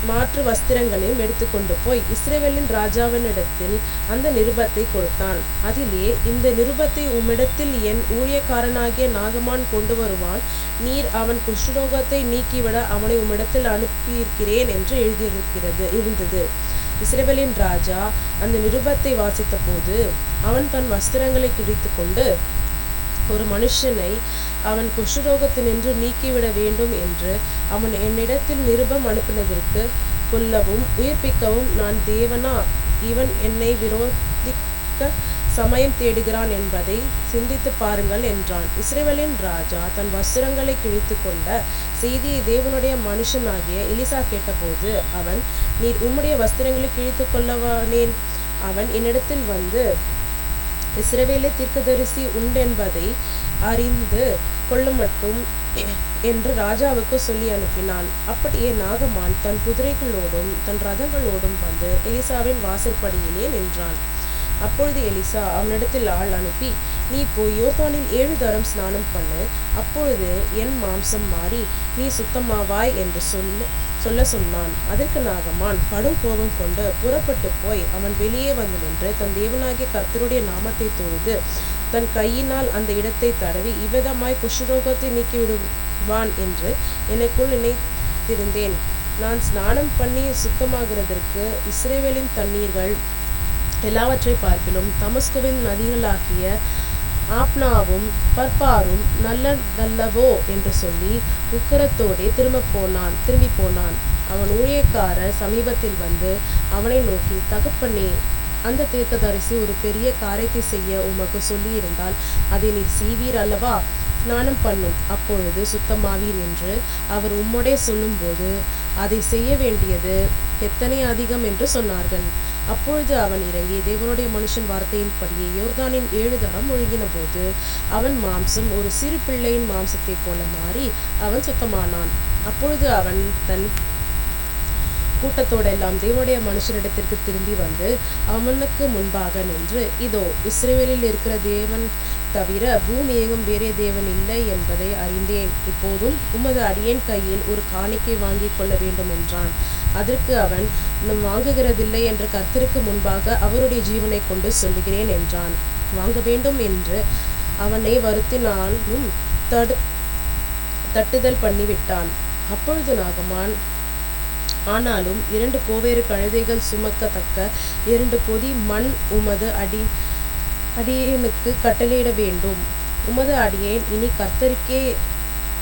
A: மாற்று வஸ்திரங்களையும் எடுத்துக்கொண்டு போய் இஸ்ரவேலின் ராஜாவினிடத்தில் அந்த நிருபத்தை கொடுத்தான். அதிலே, இந்த நிருபத்தை உம்மிடத்தில் என் ஊழியக்காரனாகிய நாகமான் கொண்டு வருவான். நீர் அவன் குஷ்டரோகத்தை நீக்கிவிட அவனை உம்மிடத்தில் அனுப்பியிருக்கிறேன் என்று இருந்தது. இஸ்ரவேலின் ராஜா அந்த நிருபத்தை வாசித்த போது அவன் தன் வஸ்திரங்களை கிழித்து கொண்டு, ஒரு மனுஷனை அவன் குஷ்டரோகத்தினின்று நீக்கிவிட வேண்டும் என்று அவன் என்னிடத்தில் நிருபம் அனுப்பினதற்கு கொல்லவும் உயிர்ப்பிக்கவும் நான் தேவனா? இவன் என்னை விரோதிக்க சமயம் தேடுகிறான் என்பதை சிந்தித்து பாருங்கள் என்றான். இஸ்ரவேலின் ராஜா தன் வஸ்திரங்களை கிழித்து கொண்ட செய்தியை தேவனுடைய மனுஷனாகிய எலிசா கேட்டபோது அவன், நீர் உம்முடைய வஸ்திரங்களை கிழித்து கொள்ளவானேன்? அவன் என்னிடத்தில் வந்து, இஸ்ரவேலே தீர்க்கதரிசி உண்டென்பதை அறிந்து கொள்ளமட்டும் என்று ராஜாவுக்கு சொல்லி அனுப்பினான். அப்படியே நாகமான் தன் குதிரைகளோடும் தன் ரதங்களோடும் வந்து எலிசாவின் வாசற்படியிலே நின்றான். அப்பொழுது எலிசா அவனிடத்தில் ஆள் அனுப்பி, நீ போய் யோர்தானில் 7 தரம் ஸ்நானம் பண்ணு, அப்பொழுது என் மாம்சம் மாறி நீ சுத்தமாவாய் என்று சொல்ல சொன்னான். அதற்கு நாகமான் கடும் கோபம் கொண்டு புறப்பட்டு போய் அவன் வெளியே வந்து நின்று தன் தேவனாகிய கர்த்தருடைய நாமத்தை தொழுது தன் கையினால் அந்த இடத்தை தடவி, இவ்விதமாய் குஷ்டரோகத்தை நீக்கிவிடுவான் என்று எனக்குள் நினைத்திருந்தேன். நான் ஸ்நானம் பண்ணி சுத்தமாகிறதற்கு இஸ்ரவேலின் தண்ணீர்கள் எல்லாவற்றை பார்க்கிலும் தமஸ்குவின் நதிகளாகிய ஆப்னாவும் பர்பாரும் நல்லதல்லவோ என்று சொல்லி உக்கரத்தோடே திரும்பி போனான். அவன் ஊழியக்காரர் சமீபத்தில் வந்து அவனை நோக்கி, தகப்பனே, அந்த தீர்க்கதரிசி ஒரு பெரிய காரியத்தை செய்ய உமக்கு சொல்லி இருந்தால் அதை நீர் செய்வீர் அல்லவா? ஸ்நானம் பண்ணும், அப்பொழுது சுத்தமாவீர் என்று அவர் உம்முடைய சொல்லும்போது அதை செய்ய வேண்டியது எத்தனை அதிகம் என்று சொன்னார்கள். அப்பொழுது அவன் இறங்கி தேவனுடைய மனுஷன் வார்த்தையின்படியே யோர்தானின் 7 தரம் ஒழுங்கின போது அவன் மாம்சம் ஒரு சிறு பிள்ளையின் மாம்சத்தை போல மாறி அவன் சுத்தமானான். அப்பொழுது அவன் தன் கூட்டத்தோடெல்லாம் தேவனுடைய மனுஷனிடத்திற்கு திரும்பி வந்து அவனுக்கு முன்பாக நின்று, இதோ, இஸ்ரவேலில் இருக்கிற தேவன் தவிர பூமி எங்கும் வேறே தேவன் இல்லை என்பதை அறிந்தேன். இப்போதும் உமது அடியேன் கையில் ஒரு காணிக்கை வாங்கி கொள்ள வேண்டும் என்றான். அதற்கு அவன், நாம் வாங்குகிறதில்லை என்று கர்த்தருக்கு முன்பாக அவருடைய ஜீவனை கொண்டு சொல்லுகிறேன் என்றான். வாங்க வேண்டும் என்று அவனை வருத்தினாலும் தட்டுதல் பண்ணிவிட்டான். அப்பொழுது நாகமான், ஆனாலும் 2 கோவேறு கழுதைகள் சுமக்கத்தக்க 2 பொதி மண் உமது அடியேனுக்கு கட்டளையிட வேண்டும். உமது அடியேன் இனி கர்த்தருக்கே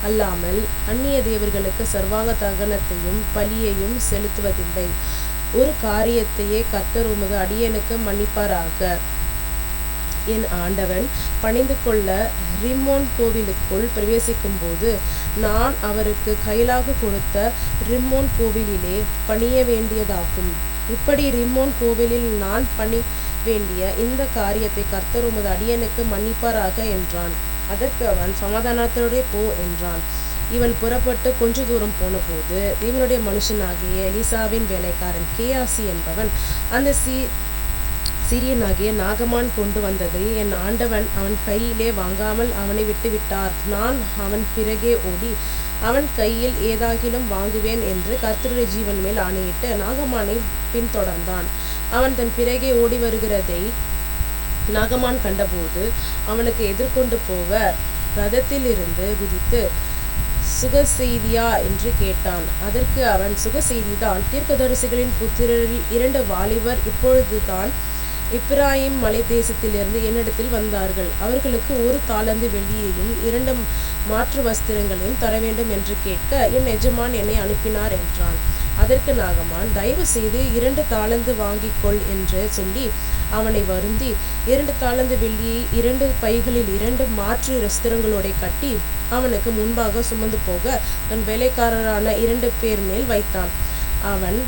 A: அல்லாமல் அந்நிய தேவர்களுக்கு சர்வாங்க தகனத்தையும் பலியையும் செலுத்துவதில்லை. ஒரு காரியத்தையே கர்த்தர் உமது அடியேனுக்கு மன்னிப்பாராக. என் ஆண்டவன் பணிந்து கொள்ள ரிம்மோன் கோவிலுக்குள் பிரவேசிக்கும் போது நான் அவருக்கு கையிலாக கொடுத்த ரிம்மோன் கோவிலிலே பணிய வேண்டியதாகும். இப்படி ரிம்மோன் கோவிலில் நான் பணி வேண்டிய இந்த காரியத்தை கர்த்தர் உமது அடியனுக்கு மன்னிப்பாராக என்றான். அதற்கு அவன், சமாதானத்தோடே போ என்றான். இவன் புறப்பட்டு கொஞ்ச தூரம் போன போது தேவனுடைய மனுஷனாகிய எலிசாவின் வேலைக்காரன் கேயாசி என்பவன் அந்த சீரியனாகிய நாகமான் கொண்டு வந்ததை என் ஆண்டவன் அவன் கையிலே வாங்காமல் அவனை விட்டுவிட்டார். நான் அவன் பிறகே ஓடி அவன் கையில் ஏதாகிலும் வாங்குவேன் என்று கர்த்தருடைய ஜீவன் மேல் ஆணையிட்டு நாகமானை பின்தொடர்ந்தான். அவன் தன் பிறகே ஓடி வருகிறதை நாகமான் கண்டபோது அவனுக்கு எதிர்கொண்டு போக ரதத்தில் இருந்து குதித்து, சுகசெய்தியா என்று கேட்டான். அதற்கு அவன், சுகசெய்திதான். தீர்க்கதரிசிகளின் புத்திரரில் 2 வாலிபர் இப்பொழுதுதான் எப்பிராயீம் மலை தேசத்திலிருந்து என்னிடத்தில் வந்தார்கள். அவர்களுக்கு 1 தாலந்து வெள்ளியையும் 2 மாற்று வஸ்திரங்களையும் தர வேண்டும் என்று கேட்க என் எஜமான் என்னை அனுப்பினார் என்றான். அதற்கு நாகமான், தயவு செய்து 2 தாலந்து வாங்கிக்கொள் என்று சொல்லி அவனை வருந்தி 2 தாலந்து வெள்ளியை 2 பைகளில் 2 மாற்று வஸ்திரங்களோட கட்டி அவனுக்கு முன்பாக சுமந்து போக தன் வேலைக்காரரான 2 பேர் மேல் வைத்தான். அவன்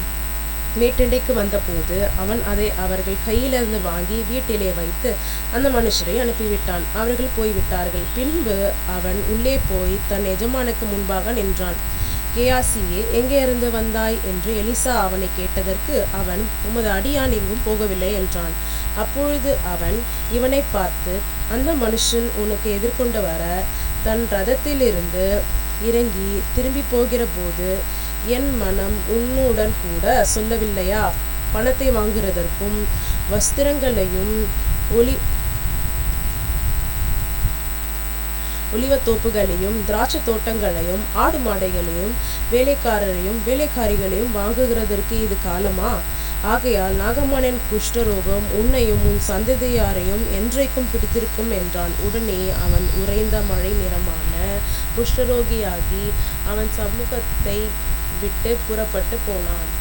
A: மேட்டண்டைக்கு வந்தபோது அவன் அதை அவர்கள் கையிலிருந்து வாங்கி வீட்டிலே வைத்து அந்த மனுஷரை அனுப்பிவிட்டான். அவர்கள் போய்விட்டார்கள். பின்பு அவன் உள்ளே போய் தன் எஜமானுக்கு முன்பாக நின்றான். கேயாசியே, எங்கே இருந்து வந்தாய் என்று எலிசா அவனை கேட்டதற்கு அவன், உமது அடியான் எங்கும் போகவில்லை என்றான். அப்பொழுது அவன் இவனை பார்த்து, அந்த மனுஷன் உனக்கு எதிர்கொண்டு வர தன் ரதத்திலிருந்து இறங்கி திரும்பி போகிற போது என் மனம் உன்னுடன் கூட சொல்லவில்லையா? பணத்தை வாங்குறதற்கும் வஸ்திரங்களையும் ஒலிவத்தோப்புகளையும் திராட்சை தோட்டங்களையும் ஆடு மாடைகளையும் வேலைக்காரரையும் வேலைக்காரிகளையும் வாங்குகிறதற்கு இது காலமா? ஆகையால் நாகமானின் குஷ்டரோகம் உன்னையும் உன் சந்ததியாரையும் என்றைக்கும் பிடித்திருக்கும் என்றான். உடனே அவன் உறைந்த மழை நிறமான குஷ்டரோகியாகி அவன் சமூகத்தை விட்டு புறப்பட்டு போனான்.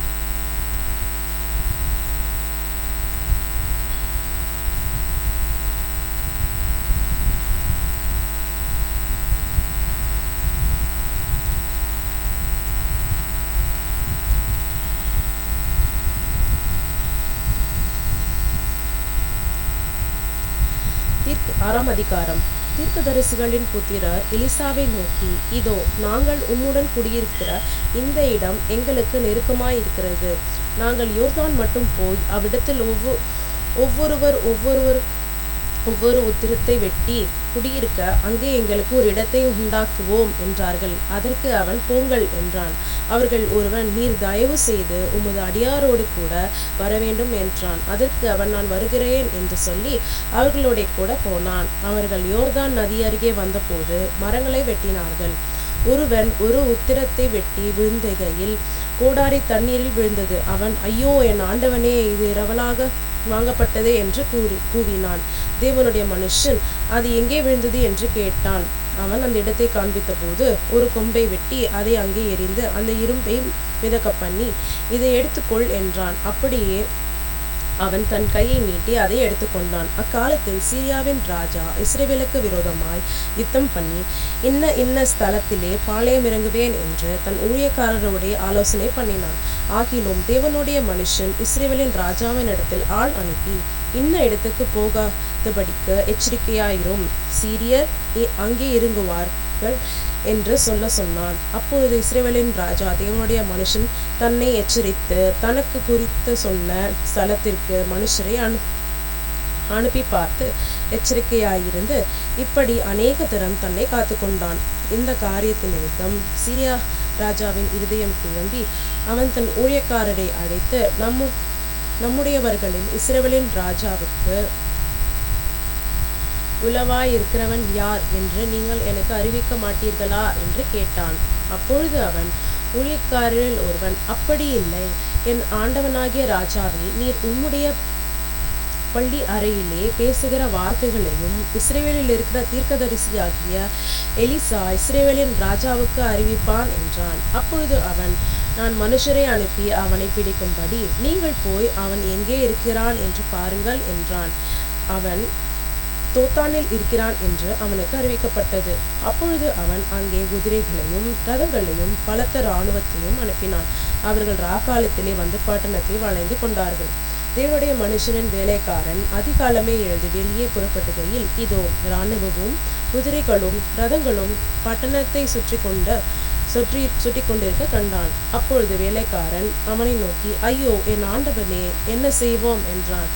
A: ஆறாம் அதிகாரம். தீர்க்கதரிசிகளின் புத்திரர் எலிசாவை நோக்கி, இதோ, நாங்கள் உம்முடன் குடியிருக்கிற இந்த இடம் எங்களுக்கு நெருக்கமாயிருக்கிறது. நாங்கள் யோர்தான் மட்டும் போய் அவ்விடத்தில் ஒவ்வொரு உத்திரத்தை வெட்டி குடியிருக்க அங்கே எங்களுக்கு ஒரு இடத்தை உண்டாக்குவோம் என்றார்கள். அதற்கு அவன், போங்கள் என்றான். அவர்கள், ஒருவன், நீர் தயவு செய்து உமது அடியாரோடு கூட வரவேண்டும் என்றான். அதற்கு அவன், நான் வருகிறேன் என்று சொல்லி அவர்களோட கூட போனான். அவர்கள் யோர்தான் நதி அருகே வந்தபோது மரங்களை வெட்டினார்கள். ஒருவன் ஒரு உத்திரத்தை வெட்டி விழுந்துகையில் கோடாரி தண்ணீரில் விழுந்தது. அவன், ஐயோ, என் ஆண்டவனே, இது இரவலாக வாங்கப்பட்டதே என்று கூவினான். தேவனுடைய மனுஷன், அது எங்கே விழுந்தது என்று கேட்டான். அவன் அந்த இடத்தை காண்பித்த போது ஒரு கொம்பை வெட்டி அதை அங்கே எறிந்து அந்த இரும்பை மிதக்க பண்ணி, இதை எடுத்துக்கொள் என்றான். அப்படியே அவன் தன் கையை நீட்டி அதை எடுத்துக்கொண்டான். அக்காலத்தில் சீரியாவின் ராஜா இஸ்ரவேலுக்கு விரோதமாய் யுத்தம் பண்ணி, இன்ன ஸ்தலத்திலே பாளையம் இறங்குவேன் என்று தன் ஊழியக்காரருடைய ஆலோசனை பண்ணினான். ஆகிலும் தேவனுடைய மனுஷன் இஸ்ரவேலின் ராஜாவின் இடத்தில் ஆள் அனுப்பி, இன்ன இடத்துக்கு போகாதபடிக்கு எச்சரிக்கையாயிரும், சீரியர் அங்கே இறங்குவார்கள் என்று சொன்னான். அப்பொழுது இஸ்ரவேலின் ராஜா தேவனுடைய மனுஷன் தன்னை எச்சரித்து தனக்கு குறித்து சொன்ன ஸ்தலத்திற்கு மனுஷரை அனுப்பி பார்த்து எச்சரிக்கையாயிருந்து இப்படி அநேக தரம் தன்னை காத்து கொண்டான். இந்த காரியத்தின் நிமித்தம் சீரியா ராஜாவின் இருதயம் குழம்பி அவன் தன் ஊழியக்காரரை அழைத்து, நம்முடையவர்களில் இஸ்ரவேலின் ராஜாவுக்கு உளவாயிருக்கிறவன் யார் என்று நீங்கள் எனக்கு அறிவிக்க மாட்டீர்களா என்று கேட்டான். அப்பொழுது அவன் ஊழியக்காரரில் ஒருவன், அப்படி இல்லை, என் ஆண்டவனாகிய ராஜாவே, நீர் உம்முடைய பள்ளி அறையிலே பேசுகிற வார்த்தைகளையும் இஸ்ரவேலில் இருக்கிற தீர்க்கதரிசியாகிய எலிசா இஸ்ரவேலின் ராஜாவுக்கு அறிவிப்பான் என்றான். அப்பொழுது அவன், நான் மனுஷரை அனுப்பி அவனை பிடிக்கும்படி நீங்கள் போய் அவன் எங்கே இருக்கிறான் என்று பாருங்கள் என்றான். அவன் தோத்தானில் இருக்கிறான் என்று அவனுக்கு அறிவிக்கப்பட்டது. அப்பொழுது அவன் அங்கே குதிரைகளையும் ரதங்களையும் பலத்த இராணுவத்தையும் அனுப்பினான். அவர்கள் ராக்காலத்திலே வந்து பட்டணத்தை வளைந்து கொண்டார்கள். தேவனுடைய மனுஷனின் வேலைக்காரன் அதிகாலமே எழுந்து வெளியே புறப்பட்டுகையில், இதோ, இராணுவமும் குதிரைகளும் ரதங்களும் பட்டணத்தை சுற்றி கொண்டிருக்க கண்டான். அப்பொழுது வேலைக்காரன் அவனை நோக்கி, ஐயோ, என் ஆண்டவனே, என்ன செய்வோம் என்றான்.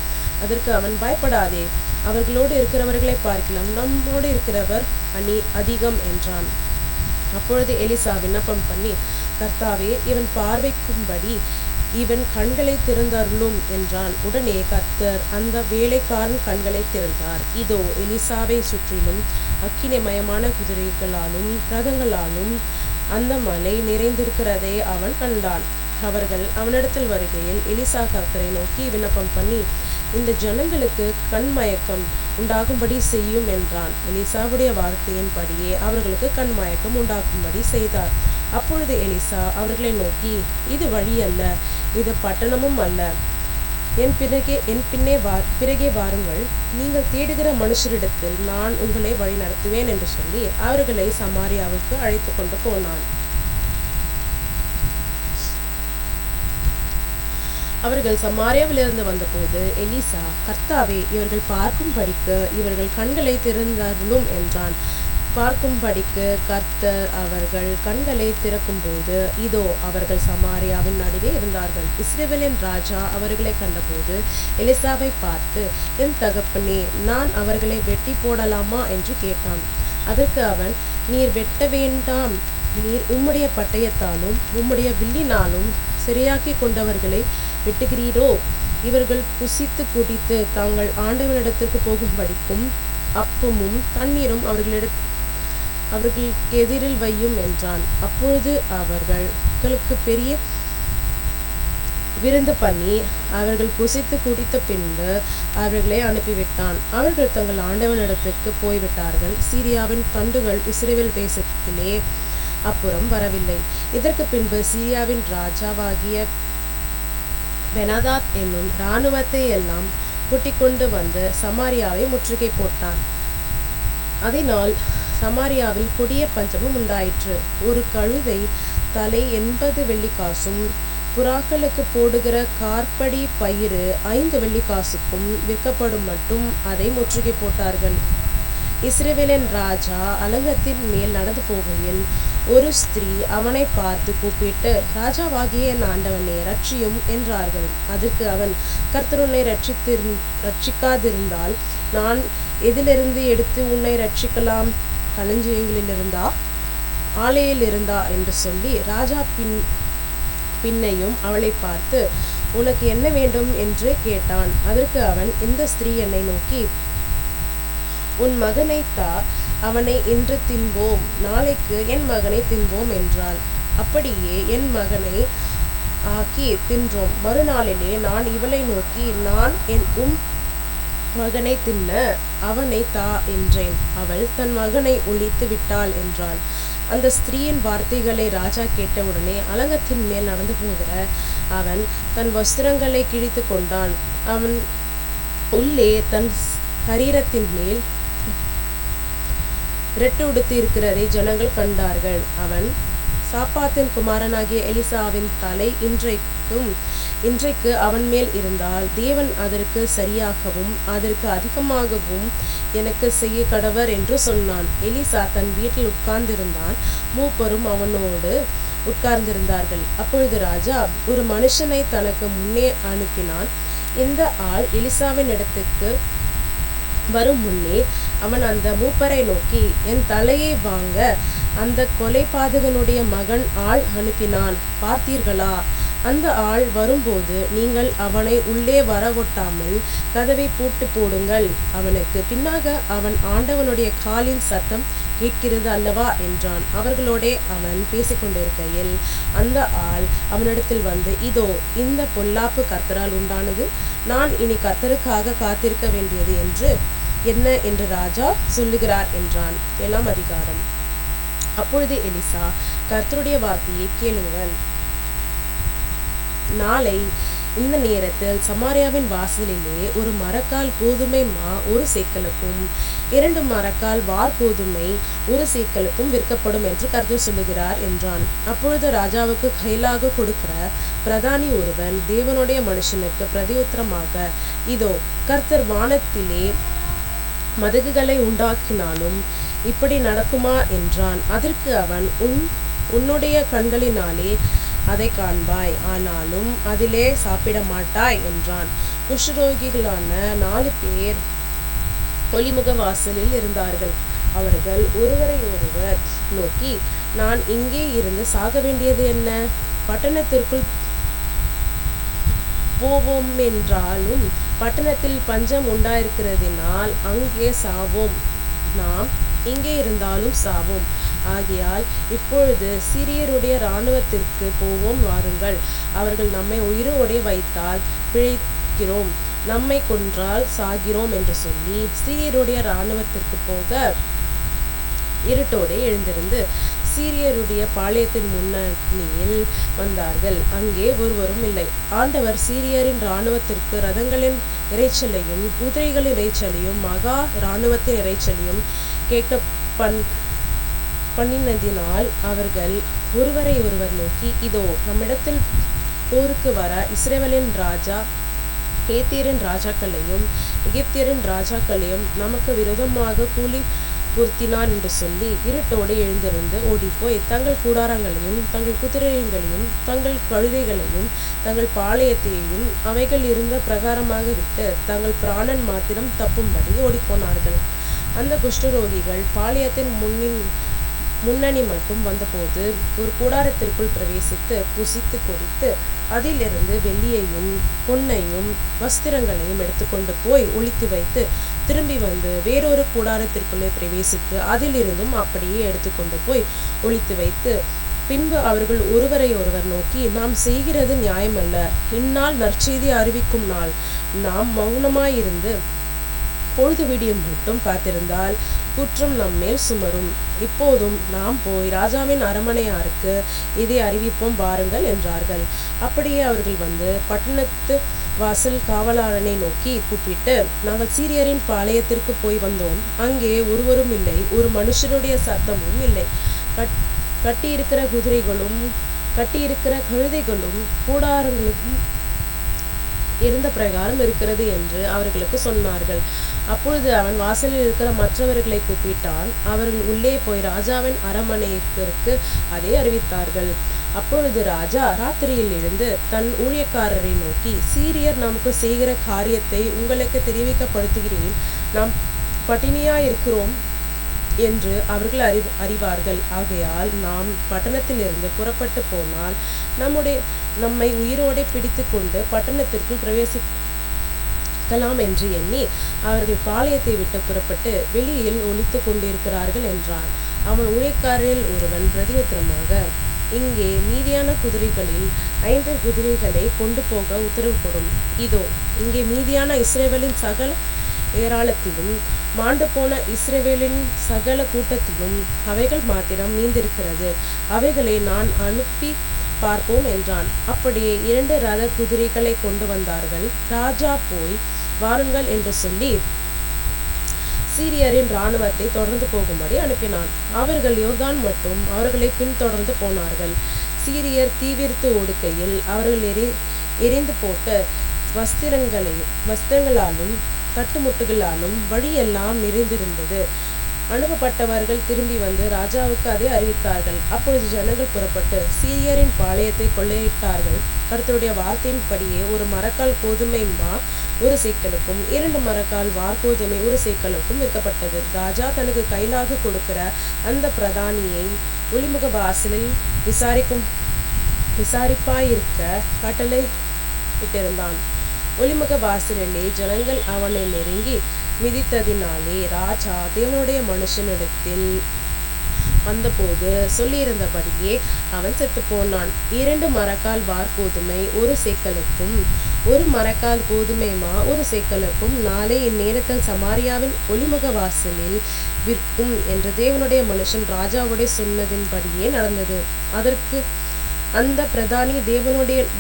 A: அதற்கு அவன், பயப்படாதே, அவர்களோடு இருக்கிறவர்களை பார்க்கலாம், நம்மோடு இருக்கிறவர் அதிகம் என்றான். அப்பொழுது எலிசா விண்ணப்பம் பண்ணி, கர்த்தாவே, இவன் பார்வைக்கும்படி இவன் கண்களை திறந்தருளும் என்றான். உடனே கர்த்தர் அந்த வேலைக்காரன் கண்களை திறந்தார். இதோ, எலிசாவை சுற்றிலும் அக்கினிமயமான குதிரைகளாலும் ரதங்களாலும் அந்த மலை நிறைந்திருக்கிறதை அவன் கண்டான். அவர்கள் அவனிடத்தில் வருகையில் எலிசா கர்த்தரை நோக்கி விண்ணப்பம் பண்ணி, இந்த ஜனங்களுக்கு கண்மயக்கம் உண்டாகும்படி செய்யும் என்றான். எலிசாவுடைய வார்த்தையின்படியே அவர்களுக்கு கண்மயக்கம் உண்டாகும்படி செய்தார். அப்பொழுது எலிசா அவர்களை நோக்கி, இது வழி அல்ல, இது பட்டணமும் அல்ல, என் பிறகே வாருங்கள், நீங்கள் தேடுகிற மனுஷரிடத்தில் நான் உங்களை வழி நடத்துவேன் என்று சொல்லி அவர்களை சமாரியாவுக்கு அழைத்து கொண்டு போனான். அவர்கள் சமாரியாவிலிருந்து வந்தபோது எலிசா, கர்த்தாவே, இவர்கள் பார்க்கும்படிக்கு இவர்கள் கண்களை திறந்தருளும் என்றான். பார்க்கும்படிக்கு கர்த்தர் அவர்கள் கண்களை திறக்கும்போது, இதோ, அவர்கள் சமாரியாவின் நடுவே இருந்தார்கள். இஸ்ரவேலின் ராஜா அவர்களை கண்டபோது எலிசாவை பார்த்து, என் தகப்பனே, நான் அவர்களை வெட்டி போடலாமா என்று கேட்டான். அதற்கு அவன், நீர் வெட்ட வேண்டாம். நீர் உம்முடைய பட்டயத்தாலும் உம்முடைய வில்லினாலும் சரியாக்கி கொண்டவர்களை வெட்டுகிறீரோ? இவர்கள் புசித்து குடித்து தாங்கள் ஆண்டவனிடத்திற்கு போகும்படிக்கும் அப்பமும் தண்ணீரும் அவர்களுக்கு எதிரில் வையும் என்றான். அப்பொழுது அவர்களுக்கு பெரிய விருந்து பண்ணி அவர்கள் புசித்து குடித்த பின்பு அவர்களை அனுப்பிவிட்டான். அவர்கள் தங்கள் ஆண்டவனிடத்துக்கு போய்விட்டார்கள். சீரியாவின் தண்டுகள் இஸ்ரவேல் தேசத்திலே அப்புறம் வரவில்லை. இதற்கு பின்பு சீரியாவின் ராஜாவாகிய பெனாதாத் என்னும் இராணுவத்தை எல்லாம் கூட்டிக் கொண்டு வந்து சமாரியாவை முற்றுகை போட்டான். அதனால் சமாரியாவில் கொடிய பஞ்சமும் உண்டாயிற்று. ஒரு கழுதை தலை 80 வெள்ளிக்காசும் புறாக்களுக்கு போடுகிற கார்படி பயிறு 5 வெள்ளிக்காசுக்கும் விற்கப்படும் மட்டும் அதை முற்றுகை போட்டார்கள். இஸ்ரவேலின் ராஜா அலங்கத்தின் மேல் நடந்து போகையில் ஒரு ஸ்திரீ அவனை பார்த்து கூப்பிட்டு, ராஜாவாகிய என் ஆண்டவனே, ரட்சியும் என்றார்கள். அதற்கு அவன், கர்த்தர் உன்னை ரட்சிக்காதிருந்தால் நான் எதிலிருந்து எடுத்து உன்னை ரட்சிக்கலாம்? களஞ்சியங்களில் இருந்தா, ஆலையில் இருந்தா என்று சொல்லி ராஜா பின்னையும் அவளை பார்த்து, உனக்கு என்ன வேண்டும் என்று கேட்டான். அதற்கு அவன், இந்த ஸ்திரீ என்னை நோக்கி, உன் மகனை தா, அவனை இன்று தின்போம், நாளைக்கு என் மகனை தின்போம் என்றாள். அப்படியே என் மகனை ஆக்கி தின்றோம். மறுநாளிலே நான் இவளை நோக்கி, நான் உம் மகனை தின்ன அவனை தா என்றேன். அவள் தன் மகனை ஒழித்து விட்டாள் என்றாள். அந்த ஸ்திரீயின் வார்த்தைகளை ராஜா கேட்டவுடனே அலங்கத்தின் மேல் நடந்து போகிற அவன் தன் வஸ்திரங்களை கிழித்து கொண்டான். அவன் உள்ளே தன் சரீரத்தின் மேல் ரெட்டு உடுத்தி இருக்கிறதை ஜனங்கள் கண்டார்கள். அவன் சாப்பாத்தின் குமாரனாகிய எலிசாவின் தலை இன்றைக்கு அவன் மேல் இருந்தால் தேவன் அதற்கு சரியாகவும் அதற்கு அதிகமாகவும் எனக்கு செய்ய கடவர் என்று சொன்னான். எலிசா தன் வீட்டில் உட்கார்ந்திருந்தான். மூப்பரும் அவனோடு உட்கார்ந்திருந்தார்கள். அப்பொழுது ராஜா ஒரு மனுஷனை தனக்கு முன்னே அனுப்பினான். இந்த ஆள் எலிசாவின் இடத்துக்கு வரும் முன்னே அவன் அந்த மூப்பரை நோக்கி, என் தலையை வாங்க அந்த கொலைபாதகனுடைய மகன் ஆள் அனுப்பினான், பார்த்தீர்களா? அந்த ஆள் வரும்போது நீங்கள் அவனை உள்ளே வரவொட்டாமல் கதவை பூட்டு போடுங்கள். அவனுக்கு பின்னாக அவன் ஆண்டவனுடைய காலின் சத்தம் கேட்கிறது அல்லவா என்றான். அவர்களோடே அவன் பேசிக்கொண்டிருக்கையில் அந்த ஆள் அவனிடத்தில் வந்து, இதோ, இந்த பொல்லாப்பு கர்த்தரால் உண்டானது. நான் இனி கர்த்தருக்காக காத்திருக்க வேண்டியது என்ன என்று ராஜா சொல்லுகிறார் என்றான். 7ஆம் அதிகாரம். அப்பொழுது எலிசா, கர்த்தருடைய வார்த்தையை கேளுங்கள். நாளை இந்த நேரத்தில் சமாரியாவின் வாசலிலே ஒரு மரக்கால் கோதுமை மா 1 சேக்கலுக்கும் 2 மரக்கால் வார்கோதுமை 1 சேக்கலுக்கும் விற்கப்படும் என்று கர்த்தர் சொல்லுகிறார் என்றான். அப்பொழுது ராஜாவுக்கு கைலாக கொடுக்கிற பிரதானி ஒருவன் தேவனுடைய மனுஷனுக்கு பிரதியுத்தரமாக, இதோ, கர்த்தர் வானத்திலே மதகுகளை உண்டாக்கினாலும் இப்படி நடக்குமா என்றான். அதற்கு அவன், உன்னுடைய கண்களினாலே அதை காண்பாய், ஆனாலும் அதிலே சாப்பிட மாட்டாய் என்றான். குஷ்டரோகிகளான 4 பேர் ஒலிமுக வாசலில் இருந்தார்கள். அவர்கள் ஒருவரை ஒருவர் நோக்கி, நான் இங்கே இருந்து சாக வேண்டியது என்ன? பட்டணத்திற்குள் போவோம் என்றாலும் பட்டணத்தில் பஞ்சம் உண்டாயிருக்கிறதினால் அங்கே சாவோம், நாம் இங்கே இருந்தாலும் சாவோம். ஆகையால் இப்பொழுது சீரியருடைய இராணுவத்திற்கு போவோம், வாருங்கள். அவர்கள் நம்மை உயிரோடே வைத்தால் பிழைக்கிறோம், நம்மை கொன்றால் சாகிறோம் என்று சொல்லி சீரியருடைய இராணுவத்திற்கு போக இருட்டோடே எழுந்திருந்து சீரியருடைய பாளையத்தின் முன்னணியில் வந்தார்கள். அங்கே ஒருவரும் இல்லை. ஆண்டவர் சீரியரின் இராணுவத்திற்கு ரதங்களின் இறைச்சலையும் குதிரைகளின் இறைச்சலையும் மகா இராணுவத்தின் இறைச்சலையும் கேட்க பண்ணினதினால் அவர்கள் ஒருவரை ஒருவர் நோக்கி, இதோ, நம்மிடத்தில் போருக்கு வர இஸ்ரவேலின் ராஜா ஏத்தியரின் ராஜாக்களையும் எகிப்தியரின் ராஜாக்களையும் நமக்கு விரோதமாக கூலி பொருத்தினார் என்று சொல்லி இருட்டோடு எழுந்திருந்து ஓடிப்போய் தங்கள் கூடாரங்களையும் தங்கள் குதிரைகளையும் தங்கள் கழுதைகளையும் தங்கள் பாளையத்தையும் அவைகள் இருந்த பிரகாரமாக விட்டு தங்கள் பிராணன் மாத்திரம் தப்பும்படி ஓடிப்போனார்கள். அந்த குஷ்டரோகிகள் பாளையத்தின் முன்னணி மட்டும் வந்தபோது ஒரு கூடாரத்திற்குள் பிரவேசித்து புசித்து கொடித்து அதிலிருந்து வெள்ளியையும் பொன்னையும் வஸ்திரங்களையும் எடுத்துக்கொண்டு போய் ஒளித்து வைத்து திரும்பி வந்து வேறொரு கூடாரத்திற்குள்ளே பிரவேசித்து அதிலிருந்தும் அப்படியே எடுத்துக்கொண்டு போய் ஒளித்து வைத்து பின்பு அவர்கள் ஒருவரை ஒருவர் நோக்கி, நாம் செய்கிறது நியாயமல்ல. இந்நாள் நற்செய்தி அறிவிக்கும் நாள். நாம் மௌனமாயிருந்து பொழுது விடியும் மட்டும் காத்திருந்தால் குற்றம் நம்மேல் சுமரும். இப்போதும் நாம் போய் ராஜாவின் அரமனையாருக்கு இதை அறிவிப்போம் வாருங்கள் என்றார்கள். அப்படியே அவர்கள் வந்து பட்டணத்து வாசல் காவலாளனை நோக்கி கூப்பிட்டு, நாங்கள் சீரியரின் பாளையத்திற்கு போய் வந்தோம். அங்கே ஒருவரும் இல்லை, ஒரு மனுஷனுடைய சத்தமும் இல்லை. கட்டியிருக்கிற குதிரைகளும் கட்டியிருக்கிற கழுதைகளும் கூடாரங்களும் இருந்த பிரகாரம் இருக்கிறது என்று அவர்களுக்கு சொன்னார்கள். அப்பொழுது அவன் வாசலில் இருக்கிற மற்றவர்களை கூப்பிட்டான். அவர்கள் உள்ளே போய் ராஜாவின் அரமனைக்கு அதை அறிவித்தார்கள். அப்பொழுது ராஜா ராத்திரியில் எழுந்து தன் ஊழியக்காரரை நோக்கி, சீரியர் நமக்கு செய்கிற காரியத்தை உங்களுக்கு தெரிவிக்கப்படுத்துகிறேன். நாம் பட்டினியாயிருக்கிறோம் என்று அவர்கள் அறிவார்கள். ஆகையால் நாம் பட்டணத்திலிருந்து புறப்பட்டு போனால் நம்மை உயிரோടെ பிடித்து கொண்டு பட்டணத்திற்குள் பிரவேசிக்கலாம் என்று எண்ணி அவர்கள் பாளையத்தை விட்டு புறப்பட்டு வெளியில் ஒளித்து கொண்டிருக்கிறார்கள் என்றான். அவன் ஊழியக்காரரில் ஒருவன் பிரதியுத்தரமாக, இங்கே மீதியான குதிரைகளில் 5 குதிரைகளை கொண்டு போக உத்தரவு கொடும். இதோ இங்கே மீதியான இஸ்ரவேலின் சகல ஏராளத்திலும் மாண்டு போன இஸ்ரவேலின் சகல கூட்டத்திலும் அவைகள் மாத்திரம் மீந்திருக்கிறது. அவைகளை நான் அனுப்பி பார்ப்போம் என்றான். அப்படியே 2 ரத குதிரைகளை கொண்டு வந்தார்கள். ராஜா போய் வாருங்கள் என்று சொல்லி சீரியரின் இராணுவத்தை தொடர்ந்து போகும்படி அனுப்பினான். அவர்கள் யோர்தான் மட்டும் அவர்களை பின்தொடர்ந்து போனார்கள். சீரியர் தீவிரித்து ஓடுகையில் அவர்கள் எரிந்து போட்ட வஸ்திரங்களாலும் கட்டுமுட்டுகளாலும் வழியெல்லாம் நிறைந்திருந்தது. அனுப்பப்பட்டவர்கள் திரும்பி வந்து ராஜாவுக்கு அதை அறிவித்தார்கள். அப்பொழுது ஜனங்கள் புறப்பட்டு சீரியரின் பாளையத்தை கொள்ளையிட்டார்கள். கர்த்தருடைய வார்த்தையின்படியே 1 மரக்கால் கோதுமை மா 1 சேக்கலுக்கும் 2 மரக்கால் வார்கோதுமை 1 சேக்கலுக்கும் விற்கப்பட்டது. ராஜா தனக்கு கையிலாக கொடுக்கிற அந்த பிரதானியை ஒளிமுக வாசலில் விசாரிப்பாயிருக்க கட்டளை இட்டிருந்தான். ஒளிமுக வாசலிலே ஜனங்கள் அவனை நெருங்கி மிதித்ததினாலே ராஜா தேவனுடைய மனுஷனிடத்தில் வந்தபோது சொல்லியிருந்தபடியே அவன் செத்து போனான். 2 மரக்கால் வார்கோதுமை 1 சேக்கலுக்கும் 1 மரக்கால் கோதுமை மா 1 சேக்கலுக்கும் நாளை இந்நேரத்தில் சமாரியாவின் ஒளிமுக வாசலில் விற்கும் என்று தேவனுடைய மனுஷன் ராஜாவுடைய சொன்னதின்படியே நடந்தது. அதற்கு அந்த பிரதானி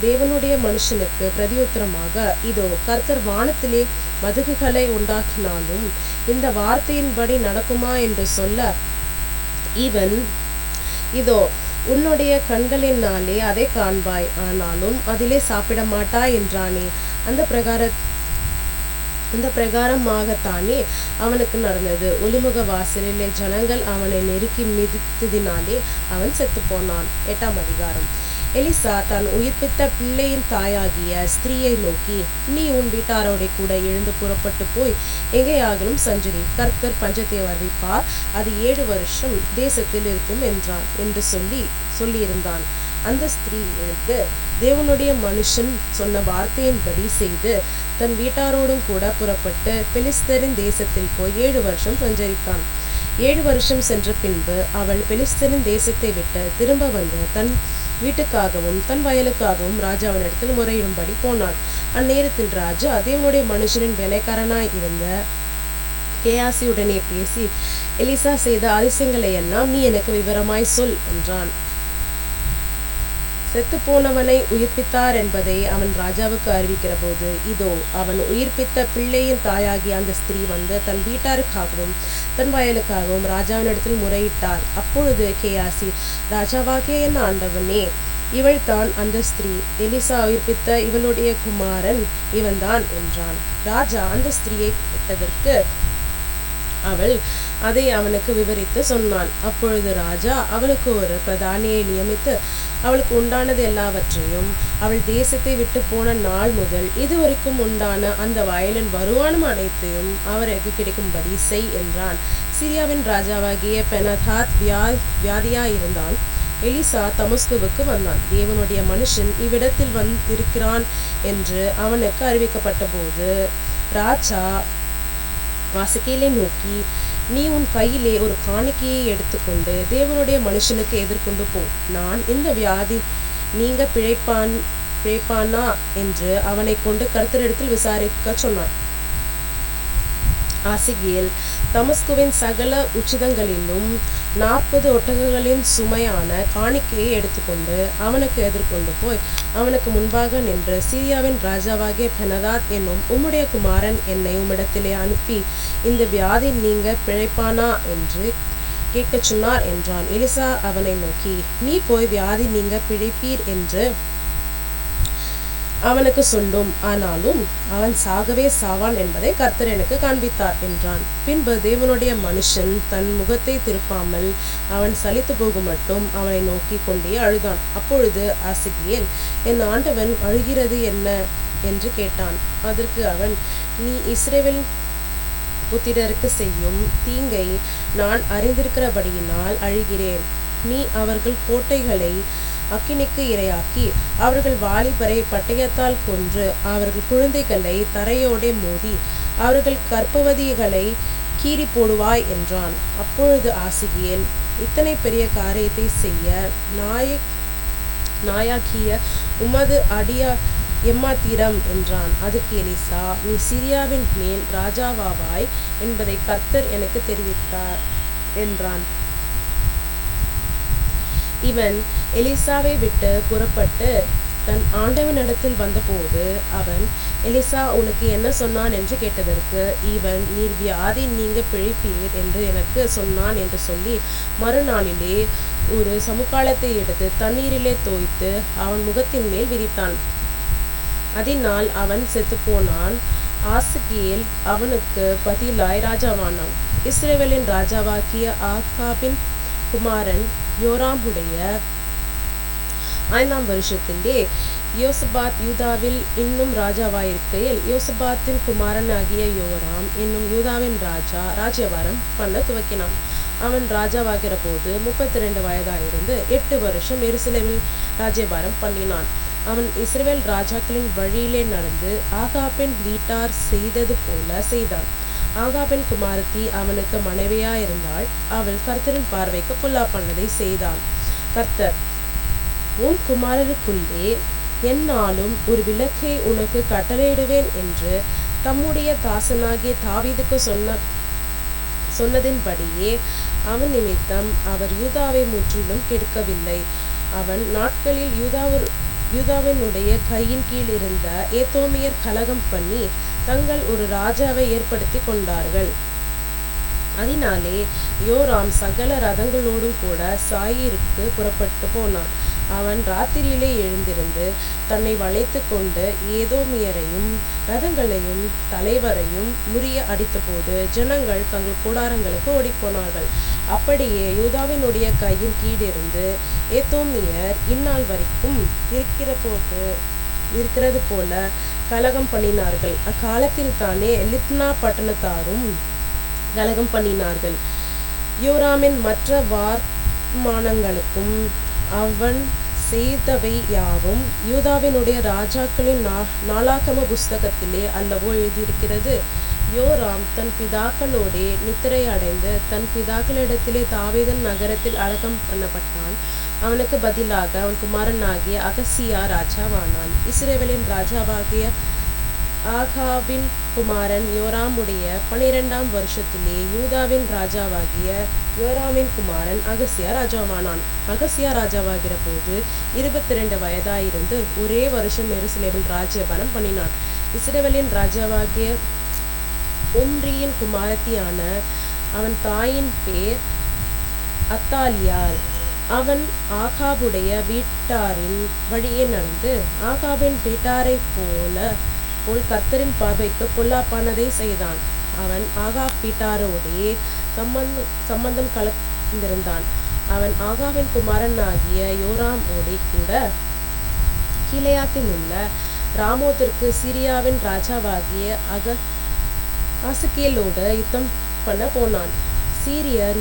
A: தேவனுடைய மனுஷனுக்கு பிரதியுத்தரமாக, இதோ கர்த்தர் வானத்திலே மதகுகளை உண்டாக்கினாலும் இந்த வார்த்தையின்படி நடக்குமா என்று சொல்ல, இவன் இதோ உன்னுடைய கண்களினாலே அதை காண்பாய், ஆனாலும் அதிலே சாப்பிட மாட்டாய் என்றானே. அந்த பிரகாரமாகத்தானே அவனுக்கு நடந்தது. ஒளிமுக வாசலிலே ஜனங்கள் அவனை நெருக்கி மிதித்ததினாலே அவன் செத்து போனான். 8ஆம் அதிகாரம். எலிசா தான் உயிர்ப்பித்த பிள்ளையின் தாயாகிய ஸ்திரீயை நோக்கி, நீ உன் வீட்டாரோட கூட எழுந்து புறப்பட்டு போய் எங்கேயாகலும் சஞ்சரி. கர்த்தர் பஞ்சத்தை அறிவிப்பார், அது 7 வருஷம் தேசத்தில் இருக்கும் என்று சொல்லியிருந்தான். அந்த ஸ்திரீ எழுந்து தேவனுடைய மனுஷன் சொன்ன வார்த்தையின்படி செய்து தன் வீட்டாரோடும் கூட புறப்பட்டு பெலிஸ்தரின் தேசத்தில் போய் 7 வருஷம் சஞ்சரித்தான். 7 வருஷம் சென்ற பின்பு அவள் பெலிஸ்தரின் தேசத்தை விட்டு திரும்ப வந்து தன் வீட்டுக்காகவும் தன் வயலுக்காகவும் ராஜாவினிடத்தில் முறையிடும்படி போனாள். அந்நேரத்தில் ராஜா தேவனுடைய மனுஷனின் வேலைக்காரனாய் இருந்த கேயாசியுடனே பேசி, எலிசா செய்த அதிசயங்களை எல்லாம் நீ எனக்கு விவரமாய் சொல் என்றான். செத்து போனவனை உயிர்ப்பித்தார் என்பதை அவன் ராஜாவுக்கு அறிவிக்கிற போது, இதோ அவன் உயிர்ப்பித்த பிள்ளையின் தாயாகி அந்த ஸ்திரீ வந்து தன் வீட்டாருக்காகவும் தன் வயலுக்காகவும் ராஜாவினிடத்தில் முறையிட்டார். அப்பொழுது கேயாசி, ராஜாவாகிய என் ஆண்டவனே, இவள்தான் அந்த ஸ்திரீ, எலிசா உயிர்ப்பித்த இவளுடைய குமாரன் இவன்தான் என்றான். ராஜா அந்த ஸ்திரீயை கேட்டதற்கு அவள் அதை அவனுக்கு விவரித்து சொன்னாள். அப்பொழுது ராஜா அவளுக்கு ஒரு பிரதானியை நியமித்து அவளுக்கு உண்டானது எல்லாவற்றையும் அவள் தேசத்தை விட்டு போன நாள் முதல் இதுவரைக்கும் உண்டான அந்த வயலின் வருமானம் அனைத்தையும் அவருக்கு கிடைக்கும்படி செய் என்றான். சிரியாவின் ராஜாவாகிய பெனதாத் வியாதியாயிருந்தான். எலிசா தமஸ்குவுக்கு வந்தான். தேவனுடைய மனுஷன் இவ்விடத்தில் வந்திருக்கிறான் என்று அவனுக்கு அறிவிக்கப்பட்ட போது ராஜா ஆசகேலை நோக்கி, நீ உன் கையிலே ஒரு காணிக்கையை எடுத்துக்கொண்டு தேவனுடைய மனுஷனுக்கு எதிர்கொண்டு போ. நான் இந்த வியாதி நீங்க பிழைப்பானா என்று அவனை கொண்டு கர்த்தரிடத்தில் விசாரிக்க சொன்னான். ஆசகேல் தமஸ்குவின் சகல உச்சிதங்களிலும் 40 ஒட்டகங்களின் சுமையான காணிக்கையை எடுத்துக்கொண்டு அவனுக்கு எதிர்கொண்டு போய் அவனுக்கு முன்பாக நின்று, சிரியாவின் ராஜாவாகிய பெனதாத் என்னும் உம்முடைய குமாரன் என்னை உம்மிடத்திலே அனுப்பி இந்த வியாதி நீங்க பிழைப்பானா என்று கேட்கச் சொன்னார் என்றான். எலிசா அவனை நோக்கி, நீ போய் வியாதி நீங்க பிழைப்பீர் என்று அவனுக்கு சொல்லும், ஆனாலும் அவன் சாகவே சாவான் என்பதை கர்த்தர் எனக்கு காண்பித்தார் என்றான். பின்பு தேவனுடைய மனுஷன் தன் முகத்தை திருப்பாமல் அவன் சலித்து போகும் மட்டும் அவனை நோக்கி கொண்டே அழுதான். அப்பொழுது ஆசகேல், என் ஆண்டவன் அழுகிறது என்ன என்று கேட்டான். அதற்கு அவன், நீ இஸ்ரவேல் புத்திரருக்கு செய்யும் தீங்கை நான் அறிந்திருக்கிறபடியினால் அழுகிறேன். நீ அவர்கள் கோட்டைகளை அக்கினிக்கு இரையாக்கி அவர்கள் வாலிபரை பட்டயத்தால் கொன்று அவர்கள் குழந்தைகளை தரையோடே மோதி அவர்கள் கர்ப்பவதிகளை கீறி போடுவாய் என்றான். அப்பொழுது ஆசகேல், இத்தனை பெரிய காரியத்தை செய்ய நாயாக்கிய உமது அடியா எம்மாத்திரம் என்றான். அதற்கு எலிசா, நீ சிரியாவின் மேல் ராஜாவாவாய் என்பதை கர்த்தர் எனக்கு தெரிவித்தார் என்றான். இவன் எலிசாவை விட்டு புறப்பட்டு தன் ஆண்டவனிடத்தில் வந்தபோது அவன், எலிசா உனக்கு என்ன சொன்னான் என்று கேட்டதற்கு இவன், நீர் வியாதி நீங்க பிழைப்பீர் என்று எனக்கு சொன்னான் என்று சொல்லி மறுநாளிலே ஒரு சமுக்காளத்தை எடுத்து தண்ணீரிலே தோய்த்து அவன் முகத்தின் மேல் விரித்தான். அதனால் அவன் செத்து போனான். ஆசகேல் அவனுக்கு பதிலாய் ராஜாவானான். இஸ்ரவேலின் ராஜாவாகிய ஆகாபின் குமாரன் யோராமுடைய 5ஆம் வருஷத்திலே யோசபாத் யூதாவில் இன்னும் ராஜாவாயிருக்கையில் யோசபாத்தின் குமாரனாகிய யோராம் என்னும் யூதாவின் ராஜா ராஜ்யபாரம் பண்ண துவக்கினான். அவன் ராஜாவாகிற போது 32 வயதாயிருந்து 8 வருஷம் எருசலேமில் ராஜ்யபாரம் பண்ணினான். அவன் இஸ்ரவேல் ராஜாக்களின் வழியிலே நடந்து ஆகாபின் வீட்டார் செய்தது போல செய்தான். ஆகாபின் குமாரத்தி அவனுக்கு மனைவியாயிருந்தாள். அவள் கர்த்தரின் பார்வைக்கு பொல்லாப்பானதை செய்தான். கர்த்தர், உன் குமாரருக்குள்ளே எந்நாளும் ஒரு விளக்கை உனக்கு கட்டளையிடுவேன் என்று தம்முடைய தாசனாகிய தாவீதுக்கு சொன்னதின்படியே அவன் நிமித்தம் அவர் யூதாவை முற்றிலும் கெடுக்கவில்லை. அவன் நாட்களில் யூதாவினுடைய கையின் கீழ் இருந்த ஏதோமியர் கலகம் பண்ணி தங்கள் ஒரு ராஜாவை ஏற்படுத்தி கொண்டார்கள். அதனாலே யோராம் சகல ரதங்களோடும் கூட சாயிருக்கு புறப்பட்டு போனான். அவன் ராத்திரியிலே எழுந்திருந்து தன்னை வளைத்து கொண்டு ஏதோமியரையும் ரதங்களையும் தலைவரையும் முறிய அடித்தபோது ஜனங்கள் தங்கள் கூடாரங்களுக்கு ஓடிப்போனார்கள். அப்படியே யூதாவினுடைய கையின் கீழிருந்து ஏதோமியர் இந்நாள் வரைக்கும் இருக்கிறது போல கலகம் பண்ணினார்கள். அக்காலத்தில் தானே லிப்னா பட்டணத்தாரும் கலகம் பண்ணினார்கள். யோராமின் மற்ற வார்மானங்களுக்கும் அவன் செய்தவை யாவும் யூதாவினுடைய ராஜாக்களின் நாளாகம புஸ்தகத்திலே அல்லவோ எழுதியிருக்கிறது. யோராம் தன் பிதாக்களோடே நித்திரை அடைந்து தன் பிதாக்களிடத்திலே தாவீதின் நகரத்தில் அடக்கம் பண்ணப்பட்டான். அவனுக்கு பதிலாக அவன் குமாரனாகிய அகசியா ராஜாவானான். இஸ்ரவேலின் ராஜாவாகிய ஆகாபின் குமாரன் யோராமுடைய 12ஆம் வருஷத்திலே யூதாவின் ராஜாவாகிய யோராமின் குமாரன் அகசியா ராஜாவானான். அகசியா ராஜாவாகிற போது 22 வயதாயிருந்து ஒரே வருஷம் எருசலேமில் ராஜ்யபாரம் பண்ணினான். இஸ்ரவேலின் ராஜாவாகிய உம்ரியின் குமாரத்தியான அவன் தாயின் பேர் அத்தாலியாள். அவன் ஆகாபுடைய வீட்டாரின் வழியே நடந்து ஆகாபின் வீட்டாரைப் போல் கர்த்தரின் பார்வைக்கு பொல்லாப்பானதை செய்தான். அவன் ஆகாப் வீட்டாரோடே சம்பந்தம் கலந்திருந்தான். அவன் ஆகாபின் குமாரனாகிய யோராமோடே கூட கீலேயாத்தில் உள்ள ராமோத்திற்கு சீரியாவின் ராஜாவாகிய ஆசகேலோடு யுத்தம் பண்ண போனான். சீரியர்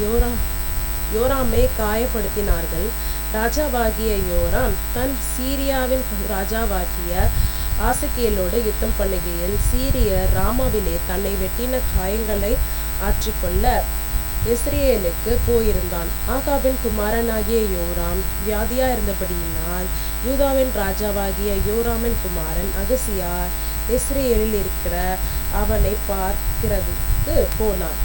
A: யோராமை காயப்படுத்தினார்கள். ராஜாவாகிய யோராம் தன் சீரியாவின் ராஜாவாகிய ஆசகேலோடு யுத்தம் பண்ணுகையில் சீரியர் ராமாவிலே தன்னை வெட்டின காயங்களை ஆற்றிக்கொள்ள இஸ்ரேலுக்கு போயிருந்தான். ஆகாபின் குமாரனாகிய யோராம் வியாதியா இருந்தபடியினால் யூதாவின் ராஜாவாகிய யோராமின் குமாரன் அகசியா இஸ்ரேலில் இருக்கிற அவனை பார்க்கிறதுக்கு போனான்.